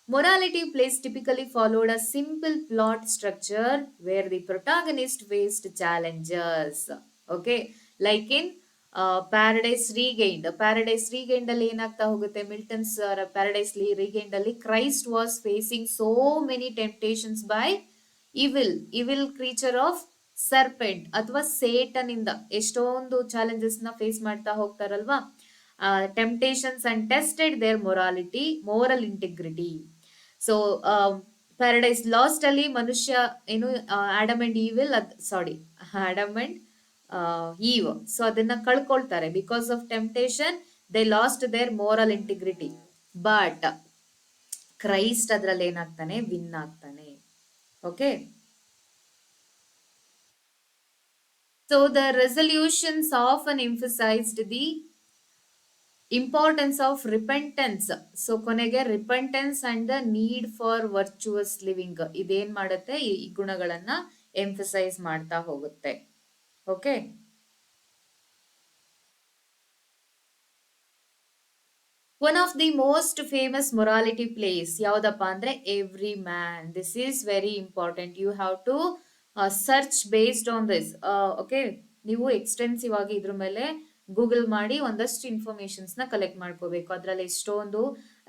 morality plays typically followed a simple plot structure where the protagonist faced challenges. Okay, like in Paradise Regained ಅಲ್ಲಿ ಏನಾಗ್ತಾ ಹೋಗುತ್ತೆ, ಮಿಲ್ಟನ್ಸ್ ಪ್ಯಾರಡೈಸ್ ರೀಗೈನ್ಡ್ ಅಲ್ಲಿ Christ was facing so many temptations by evil creature of serpent ಅಥವಾ Satan ಇಂದ ಎಷ್ಟೊಂದು challenges ನ face ಮಾಡ್ತಾ ಹೋಗ್ತಾರಲ್ವಾ. temptations and tested their moral integrity. So Paradise Lost ಅಲ್ಲಿ ಮನುಷ್ಯ ಏನು ಆಡಮ್ ಅಂಡ್ ಈವ್, ಸೊ ಅದನ್ನ ಕಳ್ಕೊಳ್ತಾರೆ. Because of temptation they lost their moral integrity. But Christ ಅದ್ರಲ್ಲಿ ಏನಾಗ್ತಾನೆ, ವಿನ್ ಆಗ್ತಾನೆ. Okay, so the resolutions often emphasised the importance of repentance. So ಕೊನೆಗೆ repentance and the need for virtuous living ಇದೇನ್ ಮಾಡುತ್ತೆ, ಈ ಗುಣಗಳನ್ನ ಎಂಫಸೈಸ್ ಮಾಡ್ತಾ ಹೋಗುತ್ತೆ. Okay, one of the most famous morality plays ಯಾವ್ದಪ್ಪ ಅಂದ್ರೆ Everyman. This is very important. You have to search based on this. Okay, ನೀವು ಎಕ್ಸ್ಟೆನ್ಸಿವ್ ಆಗಿ ಇದ್ರ ಮೇಲೆ ಗೂಗಲ್ ಮಾಡಿ ಒಂದಷ್ಟು ಇನ್ಫಾರ್ಮೇಶನ್ಸ್ ನ ಕಲೆಕ್ಟ್ ಮಾಡ್ಕೋಬೇಕು. ಅದ್ರಲ್ಲಿ ಎಷ್ಟೊಂದು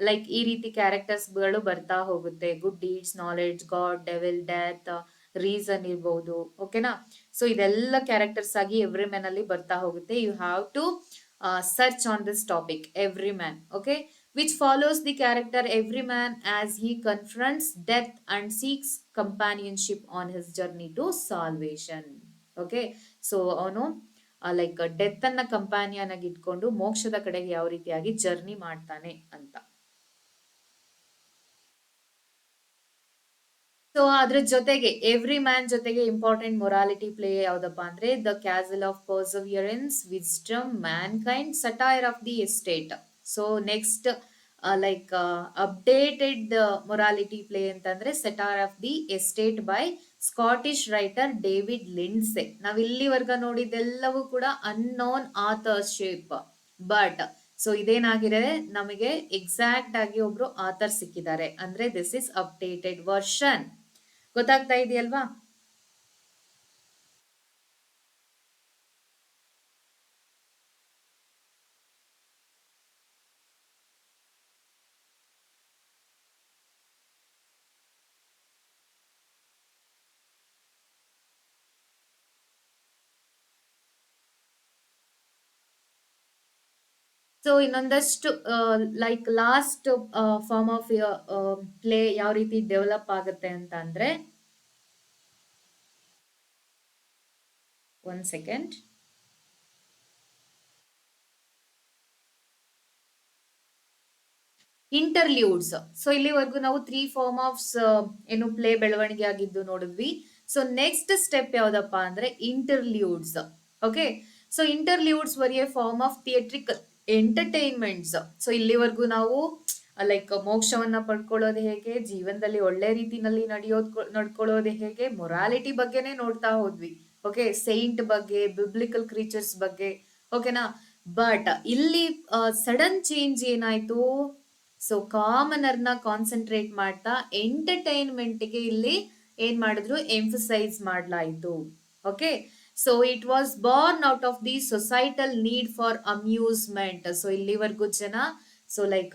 ಲೈಕ್ ಈ ರೀತಿ ಕ್ಯಾರೆಕ್ಟರ್ಸ್ ಗಳು ಬರ್ತಾ ಹೋಗುತ್ತೆ. Good deeds, knowledge, God, devil, death, reason ಇರ್ಬಹುದು. ಓಕೆನಾ. ಸೊ ಇದೆಲ್ಲ ಕ್ಯಾರೆಕ್ಟರ್ಸ್ ಆಗಿ ಎವ್ರಿ ಮ್ಯಾನ್ ಅಲ್ಲಿ ಬರ್ತಾ ಹೋಗುತ್ತೆ. You have to search on this topic Everyman. Okay, which follows the character Everyman as he confronts death and seeks companionship on his journey to salvation. Okay, so ಅವನು like death ಅನ್ನ companion ಆಗಿ ಇಟ್ಕೊಂಡು ಮೋಕ್ಷದ ಕಡೆಗೆ ಯಾವ ರೀತಿಯಾಗಿ journey ಮಾಡ್ತಾನೆ ಅಂತ. ಸೊ ಅದ್ರ ಜೊತೆಗೆ ಎವ್ರಿ ಮ್ಯಾನ್ ಜೊತೆಗೆ ಇಂಪಾರ್ಟೆಂಟ್ ಮೊರಾಲಿಟಿ ಪ್ಲೇ ಯಾವ್ದಪ್ಪ ಅಂದ್ರೆ the Castle of Perseverance, Wisdom, Mankind, Satire of the Estate. So next like updated morality play ಅಂತಂದ್ರೆ Satire of the Estate by Scottish writer David Lindsay. ನಾವ್ ಇಲ್ಲಿವರ್ಗ ನೋಡಿದ್ದೆಲ್ಲವೂ ಕೂಡ unknown authorship, but so ಇದೇನಾಗಿದೆ, ನಮಗೆ exact ಆಗಿ ಒಬ್ರು author ಸಿಕ್ಕಿದ್ದಾರೆ ಅಂದ್ರೆ ದಿಸ್ ಇಸ್ ಅಪ್ಡೇಟೆಡ್ ವರ್ಷನ್. ಗೊತ್ತಾಗ್ತಾ ಇದೆಯಲ್ವಾ? ಸೊ ಇನ್ನೊಂದಷ್ಟು like last form of play ಯಾವ ರೀತಿ ಡೆವಲಪ್ ಆಗುತ್ತೆ ಅಂತ ಅಂದ್ರೆ, ಒನ್ ಸೆಕೆಂಡ್. ಇಂಟರ್ಲ್ಯೂಡ್ಸ್. ಸೊ ಇಲ್ಲಿವರೆಗೂ ನಾವು 3 ಫಾರ್ಮ್ ಆಫ್ ಏನು ಪ್ಲೇ ಬೆಳವಣಿಗೆ ಆಗಿದ್ದು ನೋಡಿದ್ವಿ. ಸೊ ನೆಕ್ಸ್ಟ್ ಸ್ಟೆಪ್ ಯಾವ್ದಪ್ಪ ಅಂದ್ರೆ interludes. Okay, so interludes were a form of theatrical entertainments. So ಇಲ್ಲಿವರೆಗೂ ನಾವು ಲೈಕ್ ಮೋಕ್ಷವನ್ನ ಪಡ್ಕೊಳ್ಳೋದು ಹೇಗೆ, ಜೀವನದಲ್ಲಿ ಒಳ್ಳೆ ರೀತಿನಲ್ಲಿ ನಡ್ಕೊಳ್ಳೋದು ಹೇಗೆ, ಮೊರಾಲಿಟಿ ಬಗ್ಗೆನೇ ನೋಡ್ತಾ ಹೋದ್ವಿ. ಓಕೆ, ಸೈಂಟ್ ಬಗ್ಗೆ, ಬಿಬ್ಲಿಕಲ್ ಕ್ರೀಚರ್ಸ್ ಬಗ್ಗೆ. ಓಕೆನಾ? ಬಟ್ ಇಲ್ಲಿ ಸಡನ್ ಚೇಂಜ್ ಏನಾಯ್ತು, ಸೊ ಕಾಮನರ್ನ ಕಾನ್ಸಂಟ್ರೇಟ್ ಮಾಡ್ತಾ ಎಂಟರ್ಟೈನ್ಮೆಂಟ್ಗೆ ಇಲ್ಲಿ ಏನ್ ಮಾಡಿದ್ರು, ಎಂಫಸೈಸ್ ಮಾಡ್ಲಾಯ್ತು. Okay, so it was born out of the societal need for amusement. So ಇಲ್ಲಿವರೆಗೂ ಜನ ಸೊ ಲೈಕ್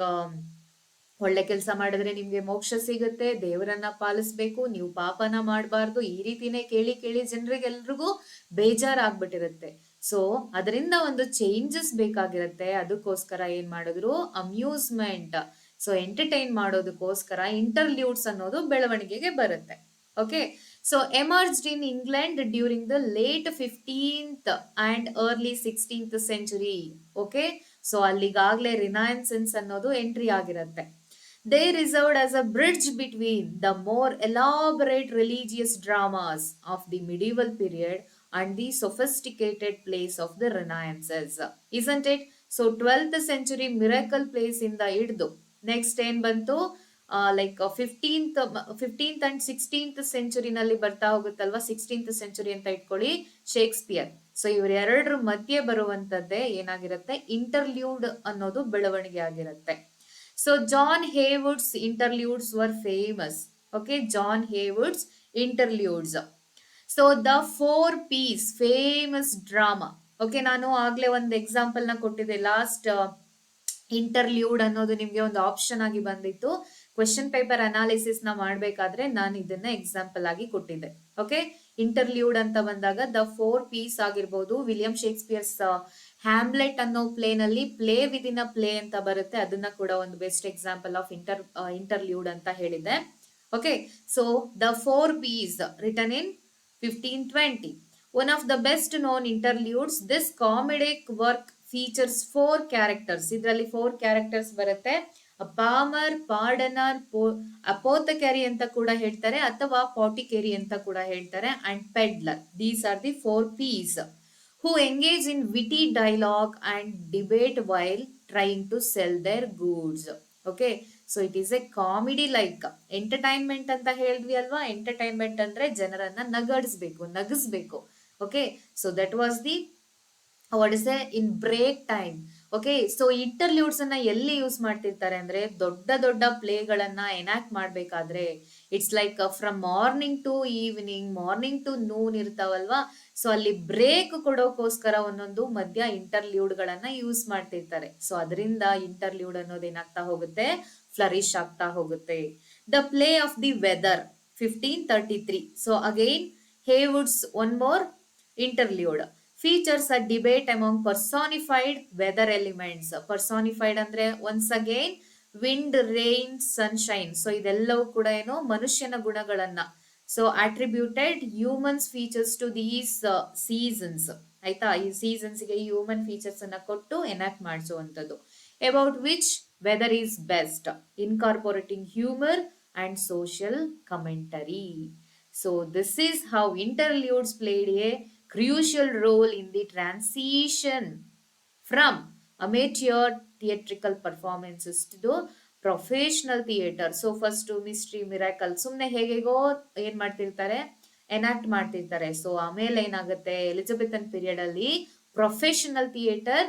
ಒಳ್ಳೆ ಕೆಲಸ ಮಾಡಿದ್ರೆ ನಿಮ್ಗೆ ಮೋಕ್ಷ ಸಿಗುತ್ತೆ, ದೇವರನ್ನ ಪಾಲಿಸ್ಬೇಕು, ನೀವು ಪಾಪನ ಮಾಡಬಾರ್ದು, ಈ ರೀತಿನೇ ಕೇಳಿ ಕೇಳಿ ಜನರಿಗೆಲ್ರಿಗೂ ಬೇಜಾರಾಗ್ಬಿಟ್ಟಿರುತ್ತೆ. ಸೊ ಅದರಿಂದ ಒಂದು ಚೇಂಜಸ್ ಬೇಕಾಗಿರುತ್ತೆ. ಅದಕ್ಕೋಸ್ಕರ ಏನ್ ಮಾಡಿದ್ರು, ಅಮ್ಯೂಸ್ಮೆಂಟ್, ಸೊ ಎಂಟರ್ಟೈನ್ ಮಾಡೋದಕ್ಕೋಸ್ಕರ ಇಂಟರ್ಲ್ಯೂಡ್ಸ್ ಅನ್ನೋದು ಬೆಳವಣಿಗೆಗೆ ಬರುತ್ತೆ. Okay, so emerged in England during the late 15th and early 16th century. Okay, so ಅಲ್ಲಿಗಾಗ್ಲೇ ರಿನೈನ್ಸೆನ್ಸ್ ಅನ್ನೋದು ಎಂಟ್ರಿ ಆಗಿರುತ್ತೆ. They reserved as a bridge between the more elaborate religious dramas of the medieval period and the sophisticated plays of the Renaissance. Isn't it? So 12th century miracle plays in the Iddu. Next ಏನ್ ಬಂತು, like fifteenth and 16th ಸೆಂಚುರಿನಲ್ಲಿ ಬರ್ತಾ ಹೋಗುತ್ತಲ್ವಾ, 16th century ಅಂತ ಇಟ್ಕೊಳ್ಳಿ, Shakespeare. So ಇವರೆರಡರ ಮಧ್ಯೆ ಬರುವಂತದ್ದೇ ಏನಾಗಿರುತ್ತೆ, ಇಂಟರ್ಲ್ಯೂಡ್ ಅನ್ನೋದು ಬೆಳವಣಿಗೆ ಆಗಿರುತ್ತೆ. So John Haywood's interludes were famous. Okay, John Haywood's interludes. So the 4 P's famous drama. Okay, ನಾನು ಆಗ್ಲೇ ಒಂದು ಎಕ್ಸಾಂಪಲ್ ನ ಕೊಟ್ಟಿದ್ದೆ. ಲಾಸ್ಟ್ ಇಂಟರ್ಲ್ಯೂಡ್ ಅನ್ನೋದು ನಿಮ್ಗೆ ಒಂದು ಆಪ್ಷನ್ ಆಗಿ ಬಂದಿತ್ತು. ಕ್ವೆಶನ್ ಪೇಪರ್ ಅನಾಲಿಸಿಸ್ ನ ಮಾಡ್ಬೇಕಾದ್ರೆ ನಾನು ಇದನ್ನ ಎಕ್ಸಾಂಪಲ್ ಆಗಿ ಕೊಟ್ಟಿದ್ದೆ. ಓಕೆ, ಇಂಟರ್ಲ್ಯೂಡ್ ಅಂತ ಬಂದಾಗ ದ 4 P's ಆಗಿರ್ಬೋದು. ವಿಲಿಯಂ ಶೇಕ್ಸ್ಪಿಯರ್ಸ್ ಹ್ಯಾಮ್ಲೆಟ್ ಅನ್ನೋ ಪ್ಲೇ ನಲ್ಲಿ ಪ್ಲೇ ವಿದಿನ್ ಅ ಪ್ಲೇ ಅಂತ ಬರುತ್ತೆ, ಅದನ್ನ ಕೂಡ ಒಂದು ಬೆಸ್ಟ್ ಎಕ್ಸಾಂಪಲ್ ಆಫ್ ಇಂಟರ್ಲ್ಯೂಡ್ ಅಂತ ಹೇಳಿದೆ. Okay, so the 4 P's return in 1520. One of the best known interludes, this comedic work features 4 characters. ಇದರಲ್ಲಿ 4 characters ಬರುತ್ತೆ. ಪಾಮರ್, ಪಾರ್ಡನರ್, ಅಪೋಥಕೆರಿ ಅಂತ ಕೂಡ ಹೇಳ್ತಾರೆ, ಅಥವಾ ಪಾಟಿಕೆರಿ ಅಂತ ಕೂಡ ಹೇಳ್ತಾರೆ, and peddler. These are the 4 P's who engage in witty dialogue and debate while trying to sell their goods. Okay, so it is a comedy like entertainment ಅಂತ ಹೇಳಿದ್ವಿ ಅಲ್ವಾ. ಎಂಟರ್ಟೈನ್ಮೆಂಟ್ ಅಂದ್ರೆ ಜನರನ್ನ ನಗಿಸ್ಬೇಕು. Okay, so that was the what is in break time. Okay, so interludes ಅನ್ನ ಎಲ್ಲಿ use ಮಾಡ್ತಿರ್ತಾರೆ ಅಂದ್ರೆ, ದೊಡ್ಡ ದೊಡ್ಡ ಪ್ಲೇಗಳನ್ನ ಎನಾಕ್ಟ್ ಮಾಡ್ಬೇಕಾದ್ರೆ, it's like from morning to evening, morning to noon ಇರ್ತಾವಲ್ವಾ. ಸೊ ಅಲ್ಲಿ ಬ್ರೇಕ್ ಕೊಡೋಕೋಸ್ಕರ ಒಂದೊಂದು ಮಧ್ಯ ಇಂಟರ್ಲ್ಯೂಡ್ ಗಳನ್ನ ಯೂಸ್ ಮಾಡ್ತಿರ್ತಾರೆ. ಸೊ ಅದರಿಂದ ಇಂಟರ್ಲ್ಯೂಡ್ ಅನ್ನೋದು ಏನಾಗ್ತಾ ಹೋಗುತ್ತೆ, ಫ್ಲರಿಶ್ ಆಗ್ತಾ ಹೋಗುತ್ತೆ. The play of the weather 1533. So again Heywood's one more interlude features a debate among personified weather elements. Personified ಅಂದ್ರೆ once again wind, rain, sunshine. So ಇದೆಲ್ಲವೂ ಕೂಡ ಏನು, ಮನುಷ್ಯನ ಗುಣಗಳನ್ನ so attributed humans features to these seasons. ಆಯ್ತಾ, ಈ seasons ಗೆ human features ಅನ್ನ ಕೊಟ್ಟು enact ಮಾಡಿಸುವಂತದ್ದು. about which weather is best, incorporating humor and social commentary. So this is how interludes played a crucial role in the transition from amateur theatrical performances to the professional theatre. So first mystery miracle ಸುಮ್ಮನೆ ಹೇಗೆಗೋ ಏನ್ ಮಾಡ್ತಿರ್ತಾರೆ, enact ಮಾಡ್ತಿರ್ತಾರೆ. So ಆಮೇಲೆ ಏನಾಗುತ್ತೆ, ಎಲಿಜಬೆಥನ್ period ಅಲ್ಲಿ professional theatre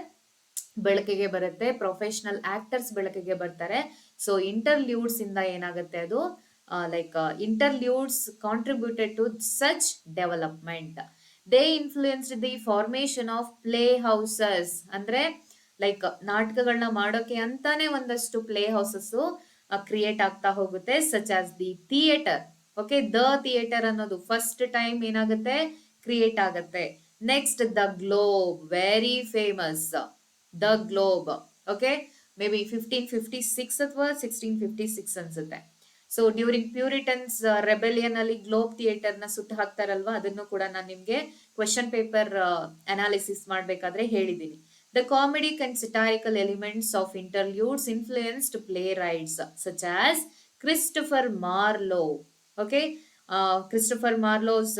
ಬೆಳಕಿಗೆ ಬರುತ್ತೆ, professional actors ಬೆಳಕಿಗೆ ಬರ್ತಾರೆ. ಸೊ ಇಂಟರ್ಲ್ಯೂಡ್ಸ್ ಇಂದ ಏನಾಗುತ್ತೆ, ಅದು like interludes contributed to such development. They influenced the formation of playhouses. ಅಂದ್ರೆ ಲೈಕ್ ನಾಟಕಗಳನ್ನ ಮಾಡೋಕೆ ಅಂತಾನೆ ಒಂದಷ್ಟು ಪ್ಲೇ ಹೌಸಸ್ ಕ್ರಿಯೇಟ್ ಆಗ್ತಾ ಹೋಗುತ್ತೆ, such as the theatre. Okay, the theatre ಅನ್ನೋದು ಫಸ್ಟ್ ಟೈಮ್ ಏನಾಗುತ್ತೆ, ಕ್ರಿಯೇಟ್ ಆಗುತ್ತೆ. Next the Globe, very famous the Globe. Okay, maybe 1556 ಅಥವಾ 1656 ಅನ್ಸುತ್ತೆ. ಸೊ ಡ್ಯೂರಿಂಗ್ ಪ್ಯೂರಿಟನ್ಸ್ ರೆಬೆಲಿಯನ್ ಅಲ್ಲಿ ಗ್ಲೋಬ್ ಥಿಯೇಟರ್ ನ ಸುಟ್ಟು ಹಾಕ್ತಾರಲ್ವಾ, ಅದನ್ನು ಕೂಡ ನಾನು ನಿಮ್ಗೆ ಕ್ವೆಶನ್ ಪೇಪರ್ ಅನಾಲಿಸಿಸ್ ಮಾಡ್ಬೇಕಾದ್ರೆ ಹೇಳಿದ್ದೀನಿ. The comedic and satirical elements of interludes influenced playwrights such as Christopher Marlowe. Okay, Christopher Marlowe's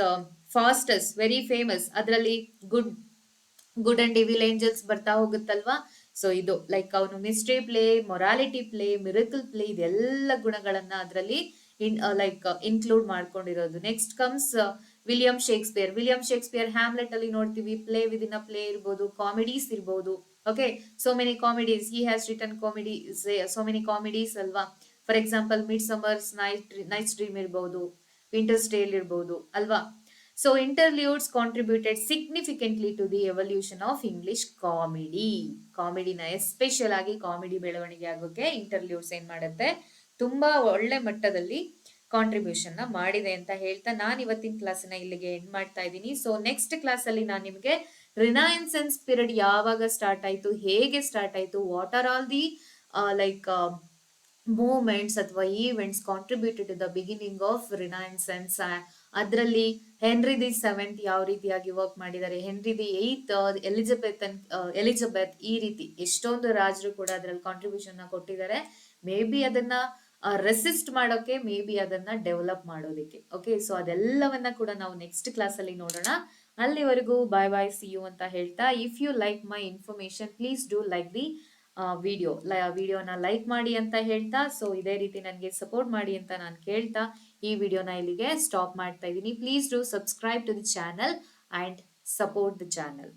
Faustus, very famous. ಅದರಲ್ಲಿ ಗುಡ್ ಅಂಡ್ ಇವಿಲ್ ಏಂಜಲ್ಸ್ ಬರ್ತಾ ಹೋಗುತ್ತಲ್ವಾ. ಸೊ ಇದು ಲೈಕ್ ಅವನು mystery play, morality play, miracle play, ಇದೆಲ್ಲ ಗುಣಗಳನ್ನ ಅದರಲ್ಲಿ like include ಮಾಡ್ಕೊಂಡಿರೋದು. Next comes William Shakespeare. William Shakespeare Hamlet ಅಲ್ಲಿ ನೋಡ್ತೀವಿ, ಪ್ಲೇ ವಿದಿನ್ ಅ ಪ್ಲೇ ಇರ್ಬೋದು, ಕಾಮಿಡೀಸ್ ಇರ್ಬೋದು. Okay, so many comedies he has written, comedies so many comedies ಅಲ್ವಾ. For example Mid Summer's Night's Dream ಇರ್ಬೋದು, Winter's Tale ಇರ್ಬೋದು ಅಲ್ವಾ. So interludes contributed significantly to the evolution of English comedy. ಕಾಮಿಡಿನ special ಆಗಿ comedy ಬೆಳವಣಿಗೆ ಆಗೋಕೆ ಇಂಟರ್ಲ್ಯೂಡ್ಸ್ ಏನ್ ಮಾಡುತ್ತೆ, ತುಂಬಾ ಒಳ್ಳೆ ಮಟ್ಟದಲ್ಲಿ ಕಾಂಟ್ರಿಬ್ಯೂಷನ್ ನ ಮಾಡಿದೆ ಅಂತ ಹೇಳ್ತಾ ನಾನು ಇವತ್ತಿನ ಕ್ಲಾಸ್ನ ಇಲ್ಲಿಗೆ ಎಂಡ್ ಮಾಡ್ತಾ ಇದ್ದೀನಿ. ಸೊ ನೆಕ್ಸ್ಟ್ ಕ್ಲಾಸ್ ಅಲ್ಲಿ ನಾನು ನಿಮಗೆ ರಿನೈನ್ಸೆನ್ಸ್ ಪೀರಿಯಡ್ ಯಾವಾಗ ಸ್ಟಾರ್ಟ್ ಆಯ್ತು, ಹೇಗೆ ಸ್ಟಾರ್ಟ್ ಆಯ್ತು, what are all the like movements ಅಥವಾ events contributed to the beginning of Renaissance, ಅದರಲ್ಲಿ ಹೆನ್ರಿ ದಿ ಸೆವೆಂತ್ ಯಾವ ರೀತಿಯಾಗಿ ವರ್ಕ್ ಮಾಡಿದ್ದಾರೆ, ಹೆನ್ರಿ ದಿ ಏಯ್ತ್, ಎಲಿಜಬೆತ್, ಈ ರೀತಿ ಎಷ್ಟೊಂದು ರಾಜರು ಕೂಡ ಅದರಲ್ಲಿ ಕಾಂಟ್ರಿಬ್ಯೂಷನ್ ಕೊಟ್ಟಿದ್ದಾರೆ. ಮೇ ಬಿ ಅದನ್ನ ರೆಸಿಸ್ಟ್ ಮಾಡೋಕೆ, ಮೇ ಬಿ ಅದನ್ನ ಡೆವಲಪ್ ಮಾಡೋದಕ್ಕೆ. ಓಕೆ, ಸೊ ಅದೆಲ್ಲವನ್ನ ಕೂಡ ನಾವು ನೆಕ್ಸ್ಟ್ ಕ್ಲಾಸ್ ಅಲ್ಲಿ ನೋಡೋಣ. ಅಲ್ಲಿವರೆಗೂ ಬಾಯ್ ಬಾಯ್, ಸಿ ಯು ಅಂತ ಹೇಳ್ತಾ, if you like my information please do like the ವಿಡಿಯೋನ ಲೈಕ್ ಮಾಡಿ ಅಂತ ಹೇಳ್ತಾ, ಸೊ ಇದೇ ರೀತಿ ನನಗೆ ಸಪೋರ್ಟ್ ಮಾಡಿ ಅಂತ ನಾನು ಕೇಳ್ತಾ ಈ ವಿಡಿಯೋನ ಇಲ್ಲಿಗೆ ಸ್ಟಾಪ್ ಮಾಡ್ತಾ ಇದ್ದೀನಿ. Please do subscribe to the channel and support the channel.